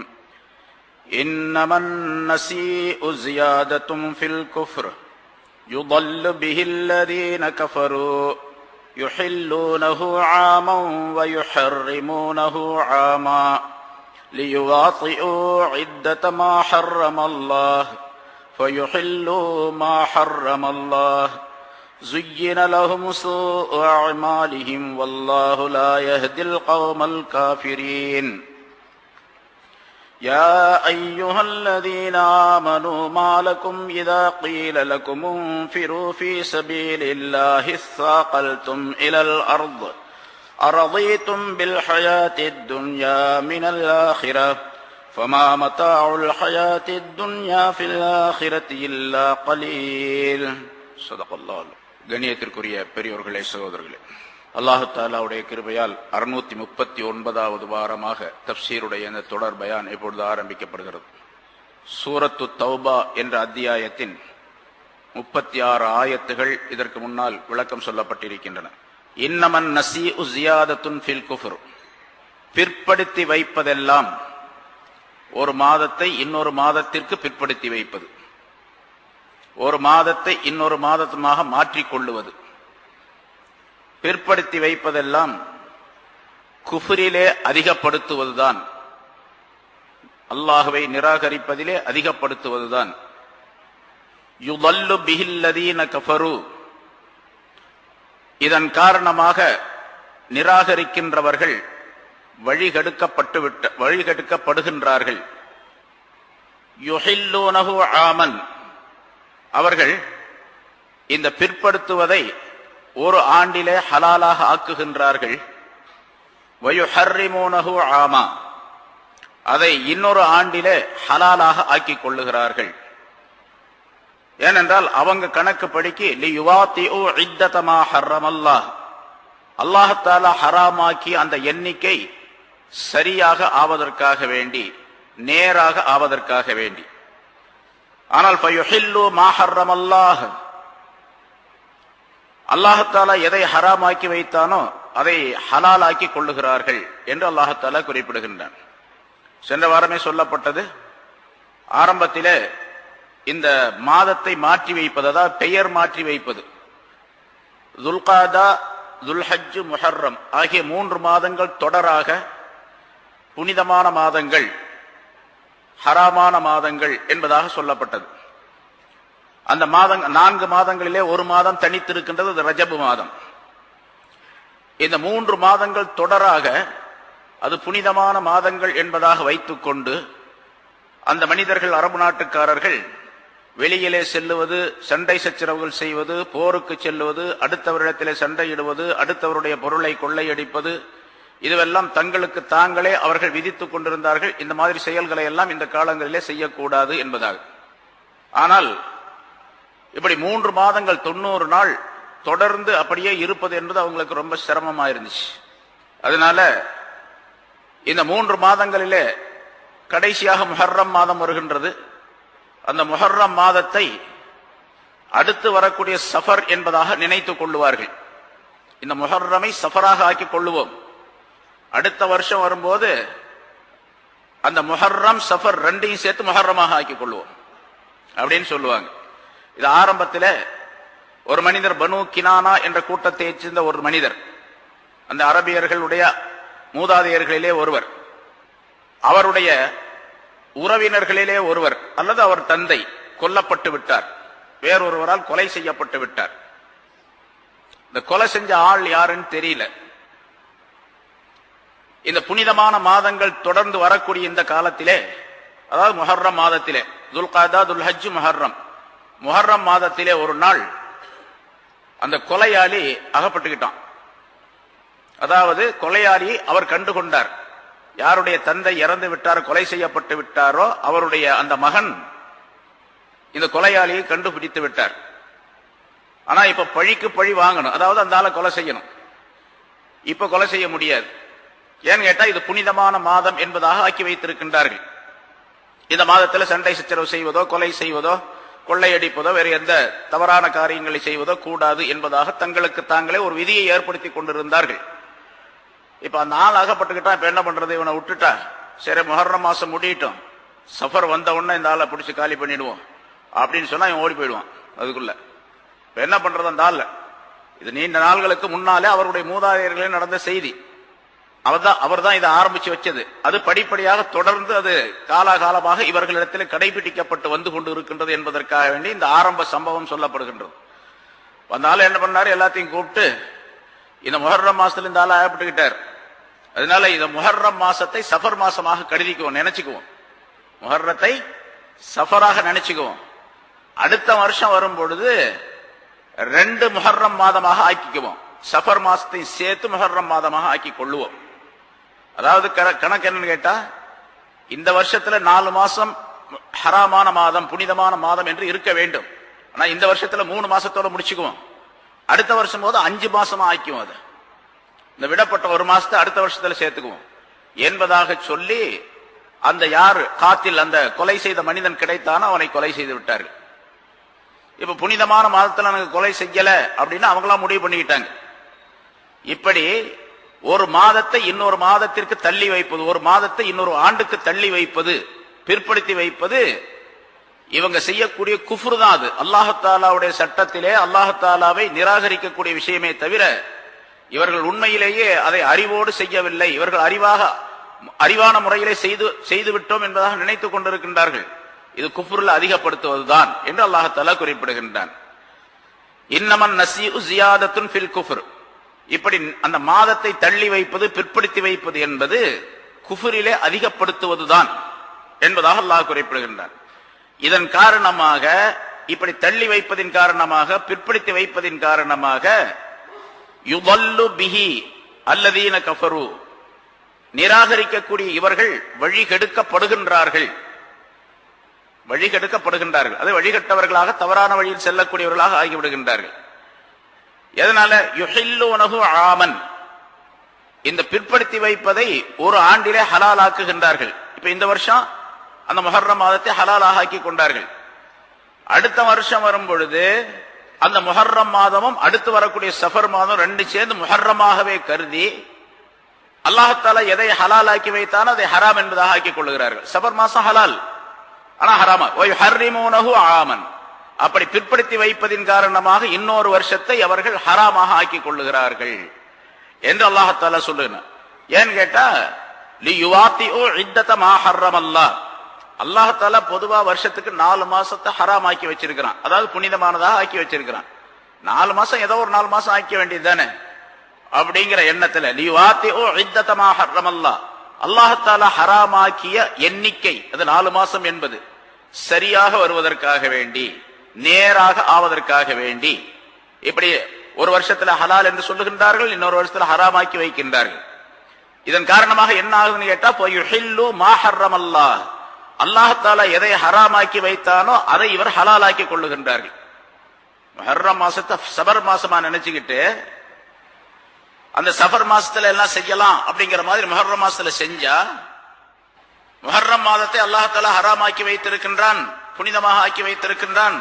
إنما النسيء زيادة في الكفر يضل به الذين كفروا يحلونه عاما ويحرمونه عاما ليواطئوا عدة ما حرم الله فيحلوا ما حرم الله زين لهم سوء أعمالهم والله لا يهدي القوم الكافرين يا أيها الذين آمنوا ما لكم إذا قيل لكم انفروا في سبيل الله اثاقلتم إلى الأرض أرضيتم بالحياة الدنيا من الآخرة فما متاع الحياة الدنيا في الآخرة إلا قليل صدق الله. கண்ணியத்திற்குரிய பெரியோர்களே, சகோதரர்களே, அல்லாஹு தாலாவுடைய கிருபையால் 639வது வாரமாக தப்சீருடைய இந்த தொடர் பயான் இப்பொழுது ஆரம்பிக்கப்படுகிறது. சூரத்து தௌபா என்ற அத்தியாயத்தின் 36 ஆயத்துகள் இதற்கு முன்னால் விளக்கம் சொல்லப்பட்டிருக்கின்றன. இன்னமன் நஸீஉ ஸியாதத்துன் ஃபில் குஃப்ர், பிற்படுத்தி வைப்பதெல்லாம் ஒரு மாதத்தை இன்னொரு மாதத்திற்கு பிற்படுத்தி வைப்பது, ஒரு மாதத்தை இன்னொரு மாதமாக மாற்றிக்கொள்ளுவது. பிற்படுத்தி வைப்பதெல்லாம் குஃப்ரிலே அதிகப்படுத்துவதுதான், அல்லாஹ்வை நிராகரிப்பதிலே அதிகப்படுத்துவதுதான். யுதல்லு பிஹில்லதீன கஃபரு, இதன் காரணமாக நிராகரிக்கின்றவர்கள் வழிகெடுக்கப்படுகின்றார்கள். யுஹில்லூனஹு ஆமன், அவர்கள் இந்த பிற்படுத்துவதை ஒரு ஆண்டிலே ஹலாலாக ஆக்குகின்றார்கள். வயுஹர்ரிமூனஹு ஆமா, அதை இன்னொரு ஆண்டிலே ஹலாலாக ஆக்கிக் கொள்ளுகிறார்கள். ஏனென்றால் அவங்க கணக்கு படிக்கு லியுவாத்திஉ இத்தத மா ஹர்ரமல்லாஹ், அல்லாஹ் தஆலா ஹராமாக்கி அந்த எண்ணிக்கை சரியாக ஆவதற்காக வேண்டி, நேராக ஆவதற்காக வேண்டி. ஆனால் ஃபயுஹில்லு மா ஹர்ரமல்லாஹ், அல்லாஹ் தஆலா எதை ஹராமாக்கி வைத்தானோ அதை ஹலாலாக்கி கொள்ளுகிறார்கள் என்று அல்லாஹ் தஆலா குறிப்பிடுகின்றான். சென்ற வாரமே சொல்லப்பட்டது, ஆரம்பத்திலே இந்த மாதத்தை மாற்றி வைப்பது, அதாவது பெயர் மாற்றி வைப்பது, துல்காதா, துல்ஹஜ், முஹர்ரம் ஆகிய 3 மாதங்கள் தொடராக புனிதமான மாதங்கள், ஹராமான மாதங்கள் என்பதாக சொல்லப்பட்டது. அந்த 4 மாதங்களிலே ஒரு மாதம் தனித்திருக்கின்றது, அது ரஜபு மாதம். இந்த 3 மாதங்கள் தொடராக அது புனிதமான மாதங்கள் என்பதாக வைத்துக்கொண்டு அந்த மனிதர்கள், அரபு நாட்டுக்காரர்கள் வெளியிலே செல்லுவது, சண்டை சச்சரவுகள் செய்வது, போருக்கு செல்லுவது, அடுத்தவரிடத்திலே சண்டையிடுவது, அடுத்தவருடைய பொருளை கொள்ளையடிப்பது, இதுவெல்லாம் தங்களுக்கு தாங்களே அவர்கள் விதித்துக் கொண்டிருந்தார்கள். இந்த மாதிரி செயல்களை எல்லாம் இந்த காலங்களிலே செய்யக்கூடாது என்பதாக. ஆனால் இப்படி 3 மாதங்கள் 90 நாள் தொடர்ந்து அப்படியே இருப்பது என்பது அவங்களுக்கு ரொம்ப சிரமமா இருந்துச்சு. அதனால இந்த 3 மாதங்களிலே கடைசியாக முஹர்ரம் மாதம் வருகின்றது. அந்த முஹர்ரம் மாதத்தை அடுத்து வரக்கூடிய சஃபர் என்பதாக நினைத்துக் கொள்ளுவார்கள். இந்த முஹர்ரமை சஃபராக ஆக்கிக் கொள்ளுவோம், அடுத்த வருஷம் வரும்போது அந்த முஹர்ரம் சஃபர் ரெண்டையும் சேர்த்து முஹர்ரமாக ஆக்கிக் கொள்வோம் அப்படின்னு சொல்லுவாங்க. இது ஆரம்பத்தில் ஒரு மனிதர், பனு கினானா என்ற கூட்டத்தை சேர்ந்த ஒரு மனிதர், அந்த அரபியர்களுடைய மூதாதையர்களிலே ஒருவர், அவருடைய உறவினர்களிலே ஒருவர் அல்லது அவர் தந்தை கொல்லப்பட்டு விட்டார், வேறொருவரால் கொலை செய்யப்பட்டு விட்டார். இந்த கொலை செஞ்ச ஆள் யாருன்னு தெரியல. இந்த புனிதமான மாதங்கள் தொடர்ந்து வரக்கூடிய இந்த காலத்திலே, அதாவது முஹர்ரம் மாதத்திலே, துல்காதா, துல்ஹஜ், முஹர்ரம் மாதத்திலே ஒரு நாள் அந்த கொலையாளி அகப்பட்டுக்கிட்டான். அதாவது கொலையாளி அவர் கண்டுகொண்டார், யாருடைய தந்தை இறந்து விட்டாரோ, கொலை செய்யப்பட்டு விட்டாரோ, அவருடைய அந்த மகன் இந்த கொலையாளியை கண்டுபிடித்து விட்டார். ஆனா இப்ப பழிக்கு பழி வாங்கணும், அதாவது அந்த ஆளை கொலை செய்யணும். இப்ப கொலை செய்ய முடியாது. ஏன்னு கேட்டா இது புனிதமான மாதம் என்பதாக ஆக்கி வைத்திருக்கின்றார்கள். இந்த மாதத்தில் சண்டை சச்சரவு செய்வதோ, கொலை செய்வதோ, கொள்ளையடிப்பதோ, வேறு எந்த தவறான காரியங்களை செய்வதோ கூடாது என்பதாக தங்களுக்கு தாங்களே ஒரு விதியை ஏற்படுத்தி கொண்டிருந்தார்கள். இப்ப அந்த ஆள் ஆகப்பட்டுக்கிட்டா இப்ப என்ன பண்றது, இவனை விட்டுட்டா சரி முஹர்ரம் மாசம் முடியட்டும், சஃபர் வந்த உடனே இந்த ஆளை பிடிச்சி காலி பண்ணிடுவோம் அப்படின்னு சொன்னா இவன் ஓடி போயிடுவான். அதுக்குள்ள இப்ப என்ன பண்றது, அந்த ஆள் இது நீண்ட நாள்களுக்கு முன்னாலே அவருடைய மூதாதையர்களே நடந்த செய்தி. அவர் தான் இதை ஆரம்பிச்சு வச்சது. அது படிப்படியாக தொடர்ந்து அது காலாகாலமாக இவர்களிடத்தில் கடைபிடிக்கப்பட்டு வந்து கொண்டு இருக்கின்றது என்பதற்காக வேண்டி இந்த ஆரம்ப சம்பவம் சொல்லப்படுகின்றது. அந்த ஆள் என்ன பண்ணாரு, எல்லாத்தையும் கூப்பிட்டு இந்த முஹர்ரம் மாசத்துல இந்த ஆள் ஆகப்பட்டுக்கிட்டார். அதனால இந்த முஹர்ரம் மாசத்தை சஃபர் மாசமாக கருதிக்குவோம், நினைச்சுக்குவோம். முஹர்ரத்தை சஃபராக நினைச்சுக்குவோம். அடுத்த வருஷம் வரும் பொழுது 2 முஹர்ரம் மாதமாக ஆக்கிக்குவோம். சஃபர் மாசத்தை சேர்த்து முஹர்ரம் மாதமாக ஆக்கி கொள்ளுவோம். அதாவது கணக்கு என்னன்னு கேட்டா, இந்த வருஷத்துல 4 மாசம் ஹராமான மாதம், புனிதமான மாதம் என்று இருக்க வேண்டும். ஆனா இந்த வருஷத்துல 3 மாசத்தோட முடிச்சுக்குவோம். அடுத்த வருஷம் போது 5 மாசமா ஆக்கிக்குவோம். அது இந்த விடப்பட்ட ஒரு மாசத்தை அடுத்த வருஷத்துல சேர்த்துக்குவோம் என்பதாக சொல்லி அந்த யார் காத்தில் அந்த கொலை செய்த மனிதன் கிடைத்தானோ அவனை கொலை செய்து விட்டார்கள். இப்ப புனிதமான மாதத்துல எனக்கு கொலை செய்யல அப்படின்னு அவங்களாம் முடிவு பண்ணிக்கிட்டாங்க. இப்படி ஒரு மாதத்தை இன்னொரு மாதத்திற்கு தள்ளி வைப்பது, ஒரு மாதத்தை இன்னொரு ஆண்டுக்கு தள்ளி வைப்பது, பிற்படுத்தி வைப்பது இவங்க செய்யக்கூடிய குஃப்ர் தான். அது அல்லாஹ் சட்டத்திலே அல்லாஹ் நிராகரிக்கக்கூடிய விஷயமே தவிர இவர்கள் உண்மையிலேயே அதை அறிவோடு செய்யவில்லை. இவர்கள் அறிவான முறையிலே செய்து விட்டோம் என்பதாக நினைத்துக் கொண்டிருக்கின்றார்கள். இது குஃப்ருல் அதிகப்படுத்துவதுதான் என்று அல்லாஹ் குறிப்பிடுகின்றான். இன்னமன் நஸீஉ ஜியாதத்துன் ஃபில் குஃப்ர். இப்படி அந்த மாதத்தை தள்ளி வைப்பது, பிற்படுத்தி வைப்பது என்பது குஃப்ரிலே அதிகப்படுத்துவதுதான் என்பதாக அல்லாஹ் குறிப்பிடுகின்றான். இதன் காரணமாக, இப்படி தள்ளி வைப்பதின் காரணமாக, பிற்படுத்தி வைப்பதின் காரணமாக யுதல்லு பிஹி அல்லதீன கஃபரு, நிராகரிக்கக்கூடிய இவர்கள் வழிகெடுக்கப்படுகின்றார்கள். அதை வழிகட்டவர்களாக, தவறான வழியில் செல்லக்கூடியவர்களாக ஆகிவிடுகின்றார்கள். எதனால? யுஹில்லூனஹு ஆமன், இந்த பிற்படுத்தி வைப்பதை ஒரு ஆண்டிலே ஹலால் ஆக்குகின்றார்கள். இப்ப இந்த வருஷம் அந்த முஹர்ரம் மாதத்தை ஹலாலாக ஆக்கி கொண்டார்கள். அடுத்த வருஷம் வரும் பொழுது அந்த முஹர்ரம் மாதமும் அடுத்து வரக்கூடிய சஃபர் மாதம் ரெண்டு சேர்ந்து முஹர்ரமாகவே கருதி அல்லாஹ் தஆலா எதை ஹலால் ஆக்கி வைத்தானோ அதை ஹராம் என்பதாக ஆக்கிக் கொள்ளுகிறார்கள். சஃபர் மாசம் ஹலால், ஆனா ஹராமா. வயுஹர்ரிமூனஹு ஆமன், அப்படி பிற்படுத்தி வைப்பதின் காரணமாக இன்னொரு வருஷத்தை அவர்கள் ஹராமாக ஆக்கிக் கொள்ளுகிறார்கள் என்று அல்லாஹ் தஆலா சொல்லுகிறார். ஏன்னு கேட்டா, லியுவாத்திஉ இத்தத மா ஹர்ரமல்லாஹ், அல்லாஹ் தஆலா பொதுவா வருஷத்துக்கு 4 மாசத்தை ஹராம் ஆக்கி வச்சிருக்கிறான், அதாவது புனிதமானதாக ஆக்கி வச்சிருக்கிறான். 4 மாசம் ஏதோ ஒரு 4 மாசம் ஆக்கி வேண்டியது தானே அப்படிங்கிற எண்ணத்துல லியுவாத்திஉ இத்தத மா ஹர்ரமல்லாஹ், அல்லாஹ் தஆலா ஹராமாக்கிய எண்ணிக்கை அது 4 மாசம் என்பது சரியாக வருவதற்காக வேண்டி, நேராக ஆவதற்காக வேண்டி இப்படி ஒரு வருஷத்துல ஹலால் என்று சொல்லுகின்றார்கள், இன்னொரு வருஷத்துல ஹராமாக்கி வைக்கின்றார்கள். இதன் காரணமாக என்ன ஆகுதுன்னு கேட்டா, யுஹில்லு மா ஹர்ரமல்லாஹ், அல்லாஹ் தஆலா எதை ஹராமாக்கி வைத்தானோ அதை இவர் ஹலாலாக்கி கொள்ளுகின்றார்கள். முஹர்ரம் மாசத்தை சபர் மாசமா நினைச்சுக்கிட்டு அந்த சஃபர் மாசத்துல எல்லாம் செய்யலாம் அப்படிங்கிற மாதிரி முஹர்ரம் மாசத்துல செஞ்சா, முஹர்ரம் மாதத்தை அல்லாஹ் தஆலா ஹராமாக்கி வைத்திருக்கின்றான், புனிதமாக ஆக்கி வைத்திருக்கின்றான்.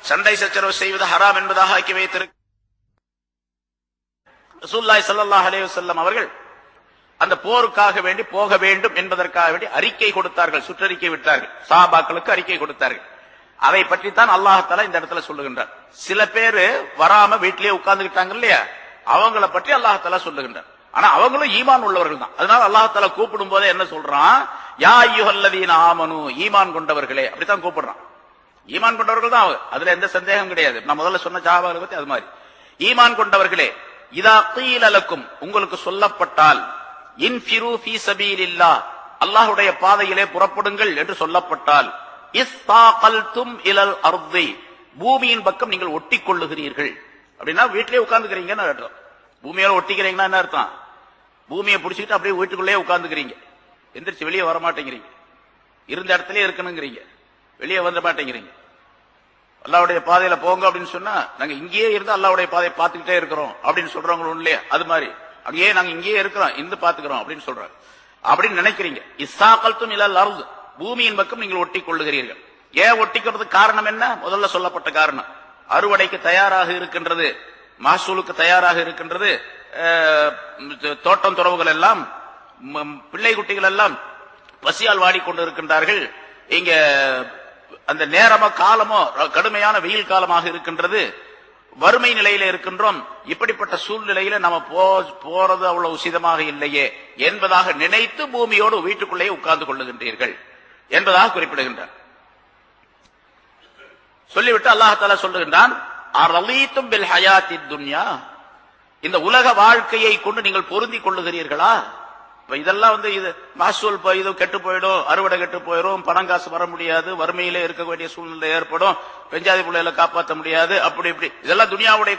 சண்டை சச்சரவு செய்வது ஹராம் என்பதாக ஆக்கி வைத்திருக்கிறான். ரசூலுல்லாஹி ஸல்லல்லாஹு அலைஹி வஸல்லம் அவர்கள் அந்த போருக்காக வேண்டி போக வேண்டும் என்பதற்காக வேண்டி அறிக்கை கொடுத்தார்கள், சுற்றறிக்கை விட்டார்கள், சஹாபாக்களுக்கு அறிக்கை கொடுத்தார்கள். அதை பற்றி தான் அல்லாஹ் தஆலா இந்த இடத்துல சொல்லுகின்றார். சில பேரு வராம வீட்டிலேயே உட்கார்ந்துக்கிட்டாங்க இல்லையா, அவங்கள பற்றி அல்லாஹ் தஆலா சொல்லுகின்றார். ஆனா அவங்களும் ஈமான் உள்ளவர்கள் தான். அதனால அல்லாஹ் தஆலா கூப்பிடும் போதே என்ன சொல்றான்? யா அய்யுஹல்லதீன ஆமனு, ஈமான் கொண்டவர்களே, அப்படித்தான் கூப்பிடுறான். ஈமான் கொண்டவர்கள் தான், அதுல எந்த சந்தேகம் கிடையாது. நான் முதல்ல சொன்ன சஹாபாக்களை பத்தி அது மாதிரி ஈமான் கொண்டவர்களே, இதா கீல லக்கும், உங்களுக்கு சொல்லப்பட்டால், இன்ஃபிரு ஃபீ சபீலில்லாஹ், அல்லாஹ்வுடைய பாதையிலே புறப்படுங்கள் என்று சொல்லப்பட்டால், இஸ்தாகல்தும் இலல் அர்தி, பூமியின் பக்கம் நீங்கள் ஒட்டி கொள்ளுகிறீர்கள். அப்படின்னா வீட்டிலேயே உட்கார்ந்துக்கிறீங்கன்னு அர்த்தம். பூமியோட ஒட்டிக்கிறீங்கன்னா என்ன அர்த்தம்? பூமியை பிடிச்சிக்கிட்டு அப்படியே வீட்டுக்குள்ளேயே உட்கார்ந்துக்கிறீங்க, எந்திரிச்சு வெளியே வர மாட்டேங்கிறீங்க, இருந்த இடத்துல இருக்கணுங்கிறீங்க, வெளியே வர மாட்டேங்கிறீங்க. அல்லாஹ்வுடைய பாதையில போங்க அப்படின்னு சொன்னா, நாங்க இங்கேயே இருந்து அல்லாஹ்வுடைய பாதையை பார்த்துக்கிட்டே இருக்கிறோம் அப்படின்னு சொல்றவங்க இல்லையா, அது மாதிரி அங்கேயே நாங்க இங்கேயே இருக்கிறோம், இருந்து பாத்துக்கிறோம் அப்படின்னு சொல்றாங்க. அப்படின்னு நினைக்கிறீங்க. இஸ்ஸாகல்தும் இலல் அர்த், பூமியின் பக்கம் நீங்கள் ஒட்டி கொள்ளுகிறீர்கள். ஏன் ஒட்டிக்கிறதுக்கு காரணம் என்ன? முதல்ல சொல்லப்பட்ட காரணம், அறுவடைக்கு தயாராக இருக்கின்றது, மகசூலுக்கு தயாராக இருக்கின்றது, தோட்டம் துறவுகள் எல்லாம், பிள்ளை குட்டிகள் எல்லாம் பசியால் வாடிக்கொண்டு இருக்கின்றார்கள். இங்க அந்த நேரமோ காலமோ கடுமையான வெயில் காலமாக இருக்கின்றது, வறுமை நிலையில இருக்கின்றோம். இப்படிப்பட்ட சூழ்நிலையில நம்ம போறது அவ்வளவு உசிதமாக இல்லையே என்பதாக நினைத்து பூமியோடு வீட்டுக்குள்ளேயே உட்கார்ந்து கொள்ளுகின்றீர்கள் என்பதாக குறிப்பிடுகின்றார். சொல்லிவிட்டு அல்லாஹ் தஆலா சொல்லுகின்றான், அரலீதும் பில் ஹயாத்தித் துன்யா, இந்த உலக வாழ்க்கையை கொண்டு நீங்கள் பொருந்தி கொள்ளுகிறீர்களா? இதெல்லாம் இது மகசூல் இது கெட்டு போயிடும், அறுவடை கெட்டு போயிடும், பணம் காசு வர முடியாது, வறுமையிலே இருக்க வேண்டிய சூழ்நிலை ஏற்படும், பெஞ்சாதி பிள்ளைகளை காப்பாற்ற முடியாது, அப்படி இப்படி இதெல்லாம் துனியாவுடைய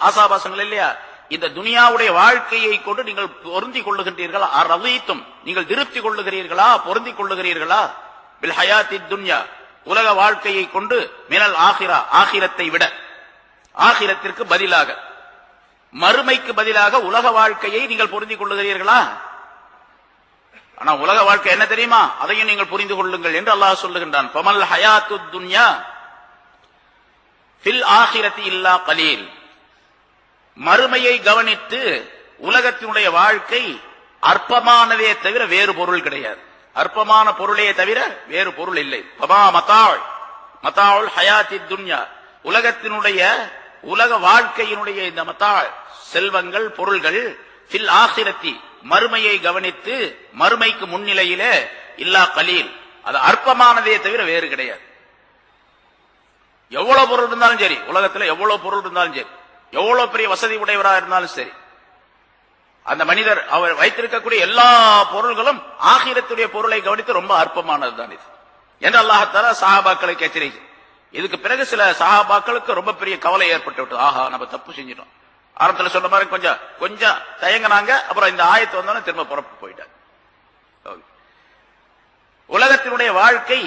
ஆசாபாசங்கள் இல்லையா? இந்த துனியாவுடைய வாழ்க்கையை கொண்டு நீங்கள் பொருந்தி கொள்ளுகின்றீர்களா? அரலீதும், நீங்கள் திருப்தி கொள்ளுகிறீர்களா, பொருந்தி கொள்ளுகிறீர்களா? பில் ஹயாத்தித் துன்யா, உலக வாழ்க்கையை கொண்டு, மினல் ஆகிரா, ஆகிரத்தை விட, ஆகிரத்திற்கு பதிலாக. மறுமைக்கு பதிலாக உலக வாழ்க்கையை நீங்கள் புரிந்து கொள்ளுகிறீர்களா? ஆனா உலக வாழ்க்கை என்ன தெரியுமா, அதையும் நீங்கள் புரிந்து கொள்ளுங்கள் என்று அல்லாஹ் சொல்லுகின்றான். ஃபமல் ஹயாத்துத் துன்யா ஃபில் ஆகிரத்தி இல்லா கலீல். மறுமையை கவனித்து உலகத்தினுடைய வாழ்க்கை அற்பமானதே தவிர வேறு பொருள் கிடையாது. அற்பமான பொருளே தவிர வேறு பொருள் இல்லை. மதாஉல் ஹயாத்தி துன்யா, உலகத்தினுடைய உலக வாழ்க்கையினுடைய இந்த மதா செல்வங்கள் பொருள்கள் ஃபில் ஆகிரத்தி மறுமையை கவனித்து மறுமைக்கு முன்னிலையிலே இல்லா கலீல், அது அற்பமானதே தவிர வேறு கிடையாது. எவ்வளவு பொருள் இருந்தாலும் சரி, உலகத்தில் எவ்வளவு பொருள் இருந்தாலும் சரி, எவ்வளவு பெரிய வசதி உடையவராக இருந்தாலும் சரி, அந்த மனிதர் அவர் வைத்திருக்கக்கூடிய எல்லா பொருள்களும் ஆகிரத்துடைய பொருளை கவனித்து ரொம்ப அற்பமானது தான் இது என்று அல்லாஹ்தாலா சஹாபாக்களுக்கு எச்சரிக்கை. இதுக்கு பிறகு சில சஹாபாக்களுக்கு ரொம்ப பெரிய கவலை ஏற்பட்டு விட்டது. ஆஹா, நம்ம தப்பு செஞ்சிட்டோம். ஆரம்பத்தில் சொன்ன மாதிரி கொஞ்சம் தயங்கினாங்க. அப்புறம் இந்த ஆயத்து வந்தோன்னு திரும்ப புறப்பு போயிட்டாங்க. உலகத்தினுடைய வாழ்க்கை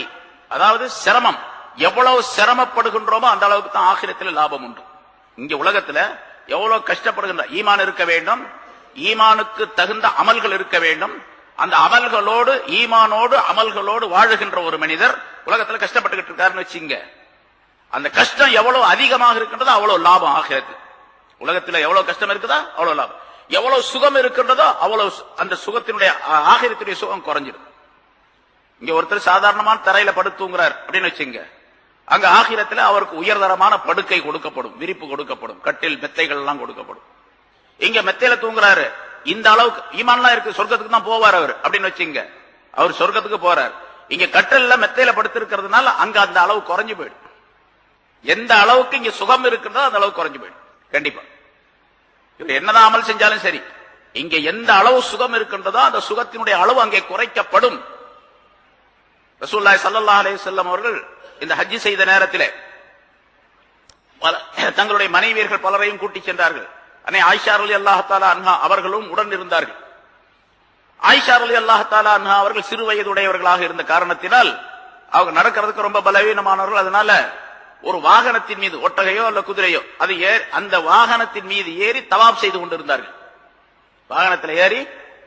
அதாவது சிரமம், எவ்வளவு சிரமப்படுகின்றோமோ அந்த அளவுக்கு தான் ஆகிரத்தில் லாபம் உண்டு. இங்க உலகத்துல எவ்வளவு கஷ்டப்படுகின்ற ஈமான் இருக்க வேண்டும், ஈமானுக்கு தகுந்த அமல்கள் இருக்க வேண்டும். அந்த அமல்களோடு ஈமானோடு அமல்களோடு வாழுகின்ற ஒரு மனிதர் உலகத்துல கஷ்டப்பட்டுக்கிட்டு இருக்காருன்னு வச்சுங்க, அந்த கஷ்டம் எவ்வளவு அதிகமாக இருக்கின்றதோ அவ்வளவு லாபம் ஆகிறது. உலகத்துல எவ்வளவு கஷ்டம் இருக்குதோ அவ்வளவு லாபம், எவ்வளவு சுகம் இருக்கின்றதோ அவ்வளவு அந்த சுகத்தினுடைய ஆகிரத்துடைய சுகம் குறைஞ்சிடும். இங்க ஒருத்தர் சாதாரணமான தரையில படுத்துங்கிறார் அப்படின்னு வச்சுங்க, அங்க ஆகிரத்துல அவருக்கு உயர்தரமான படுக்கை கொடுக்கப்படும், விரிப்பு கொடுக்கப்படும், கட்டில் மெத்தைகள் எல்லாம் கொடுக்கப்படும். இங்க மெத்தையில தூங்குறாரு, இந்த அளவுக்கு ஈமான்லாம் இருக்கு, சொர்க்கத்துக்கு தான் போவார் அவர் அப்படின்னு வச்சுங்க, அவர் சொர்க்கத்துக்கு போறார். இங்க கட்டல்ல மெத்தையில படுத்திருக்கிறதுனால அங்க அந்த அளவு குறைஞ்சு போயிடும். எந்த அளவுக்கு இங்க சுகம் இருக்கிறதோ அந்த அளவுக்கு குறைஞ்சு போயிடும். கண்டிப்பா இவர் என்னதான் அமல் செஞ்சாலும் சரி, இங்க எந்த அளவு சுகம் இருக்கின்றதோ அந்த சுகத்தினுடைய அளவு அங்கே குறைக்கப்படும். ரசூலுல்லாஹி ஸல்லல்லாஹு அலைஹி வஸல்லம் அவர்கள் இந்த ஹஜ் செய்த நேரத்திலே தங்களுடைய மனைவியர்கள் பலரையும் கூட்டி சென்றார்கள். அன்னை ஆயிஷா ரலியல்லாஹு தஆலா அன்ஹா அவர்களும் உடன் இருந்தார்கள். ஆயிஷா ரலியல்லாஹு தஆலா அன்ஹா அவர்கள் சிறு வயதுடையவர்களாக இருந்த காரணத்தினால் அவங்க நடக்கிறதுக்கு ரொம்ப பலவீனமானவர்கள். அதனால ஒரு வாகனத்தின் மீது, ஒட்டகையோ அல்ல குதிரையோ, அது அந்த வாகனத்தின் மீது ஏறி தவாப் செய்து கொண்டிருந்தார்கள். வாகனத்தில் ஏறி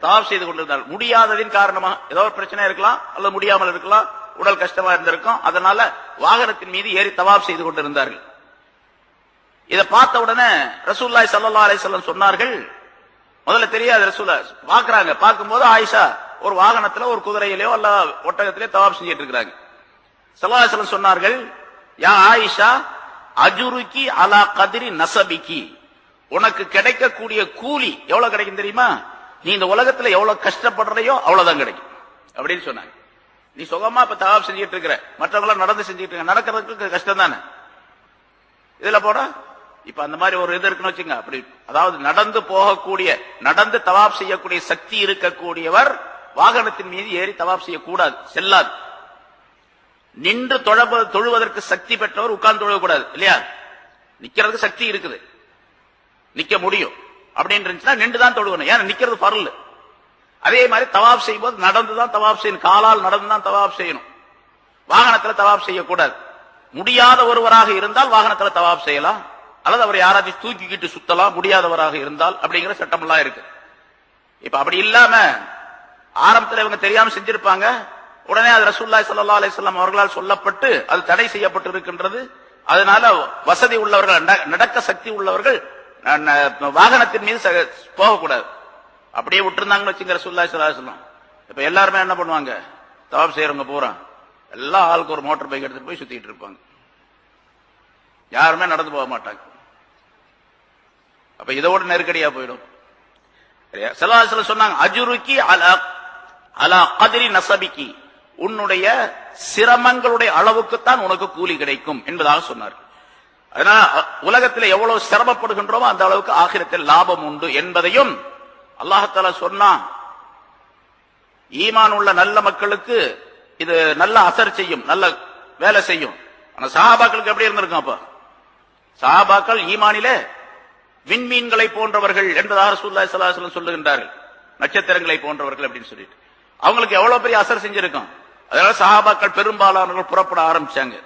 தவாப் செய்து கொண்டிருந்தார்கள். முடியாததின் காரணமாக ஏதோ ஒரு பிரச்சனை இருக்கலாம், அல்லது முடியாமல் இருக்கலாம், உடல் கஷ்டமா இருந்திருக்கும், அதனால வாகனத்தின் மீது ஏறி தவாப் செய்து கொண்டிருந்தார்கள். இதை பார்த்த உடனே ரசூலுல்லாஹி ஸல்லல்லாஹு அலைஹி வஸல்லம் சொன்னார்கள், முதல்ல தெரியாது ரசூலுல்லாஹ் பாக்குறாங்க, பார்க்கும்போது ஆயிஷா ஒரு வாகனத்துல ஒரு குதிரையிலயோ அல்ல ஒட்டகத்திலேயோ தவாப் செஞ்சிட்டு இருக்காங்க. ஸல்லல்லாஹு அலைஹி வஸல்லம் சொன்னார்கள், யா ஆயிஷா அஜுருக்கி அலா கத்ரி நஸபிகி, உனக்கு கிடைக்கக்கூடிய கூலி எவ்வளவு கிடைக்கும் தெரியுமா, நீ இந்த உலகத்துல எவ்வளவு கஷ்டப்படுறையோ அவ்வளவுதான் கிடைக்கும் அப்படின்னு சொன்னாங்க. நீ சுகமா இப்ப தவாப் செஞ்சுட்டு இருக்கிற, மற்றவங்க நடந்து செஞ்சுட்டு இருக்க, நடக்கிறதுக்கு கஷ்டம் தானே இதுல போட. இப்ப அந்த மாதிரி ஒரு இது இருக்குன்னு வச்சுங்க, அப்படி அதாவது நடந்து போகக்கூடிய, நடந்து தவாப் செய்யக்கூடிய சக்தி இருக்கக்கூடியவர் வாகனத்தின் மீது ஏறி தவாப் செய்யக்கூடாது, செல்லாது. நின்று தொழுவதற்கு சக்தி பெற்றவர் உட்கார்ந்து தொழக்கூடாது இல்லையா, நிக்கிறதுக்கு சக்தி இருக்குது, நிக்க முடியும் அப்படின்னு இருந்துச்சுன்னா நின்று தான் தொழுவணும், ஏன்னா நிக்கிறது பரல். அதே மாதிரி தவாப் செய்யும் போது நடந்துதான் தவாப் செய்யணும், காலால் நடந்துதான் தவாப் செய்யணும், வாகனத்துல தவாப் செய்யக்கூடாது. முடியாத ஒருவராக இருந்தால் வாகனத்துல தவாப் செய்யலாம், அல்லது அவர் யாராச்சும் தூக்கிக்கிட்டு சுத்தலாம், முடியாதவராக இருந்தால் அப்படிங்கிற சட்டம் எல்லாம் இருக்கு. இப்ப அப்படி இல்லாம ஆரம்பத்தில் இவங்க தெரியாம செஞ்சிருப்பாங்க, உடனே அது ரசூலுல்லாஹி ஸல்லல்லாஹு அலைஹி வஸல்லம் அவர்களால் சொல்லப்பட்டு அது தடை செய்யப்பட்டு இருக்கின்றது. அதனால வசதி உள்ளவர்கள், நடக்க சக்தி உள்ளவர்கள் வாகனத்தின் மீது போகக்கூடாது. அப்படியே விட்டுருந்தாங்கன்னு வச்சுங்க ரசூலுல்லாஹி ஸல்லல்லாஹு அலைஹி வஸல்லம், இப்ப எல்லாருமே என்ன பண்ணுவாங்க, தவாப் செய்யறவங்க பூரா எல்லா ஆளுக்கு ஒரு மோட்டார் பைக் எடுத்துட்டு போய் சுத்திட்டு இருப்பாங்க, யாருமே நடந்து போக மாட்டாங்க. அப்ப இதோட நெருக்கடியா போயிடும். ஸல்லல்லாஹு அலைஹி வஸல்லம் சொன்னாங்க, அஜுருக்கி அலா கத்ரி நஸபிகி, உன்னுடைய சிரமங்களுடைய அளவுக்குத்தான் உனக்கு கூலி கிடைக்கும் என்பதாக சொன்னார். அதனால உலகத்தில் எவ்வளவு சிரமப்படுகின்றோமோ அந்த அளவுக்கு ஆகிரத்தில் லாபம் உண்டு என்பதையும் அல்லாஹ் தஆலா சொன்னான். ஈமான் உள்ள நல்ல மக்களுக்கு இது நல்ல அசர் செய்யும், நல்ல வேலை செய்யும். ஆனா சஹாபாக்களுக்கு எப்படி இருந்திருக்கும், அப்ப சஹாபாக்கள் ஈமானிலே விண்மீன்களை போன்றவர்கள் என்பதாக ரசூலுல்லாஹி ஸல்லல்லாஹு அலைஹி வஸல்லம் சொல்லுகின்றார்கள், நட்சத்திரங்களை போன்றவர்கள் அப்படின்னு சொல்லிட்டு அவங்களுக்கு எவ்வளவு பெரிய அசர் செஞ்சிருக்கும். அதனால சஹாபாக்கள் பெரும்பாலானவர்கள் புறப்பட ஆரம்பிச்சாங்க.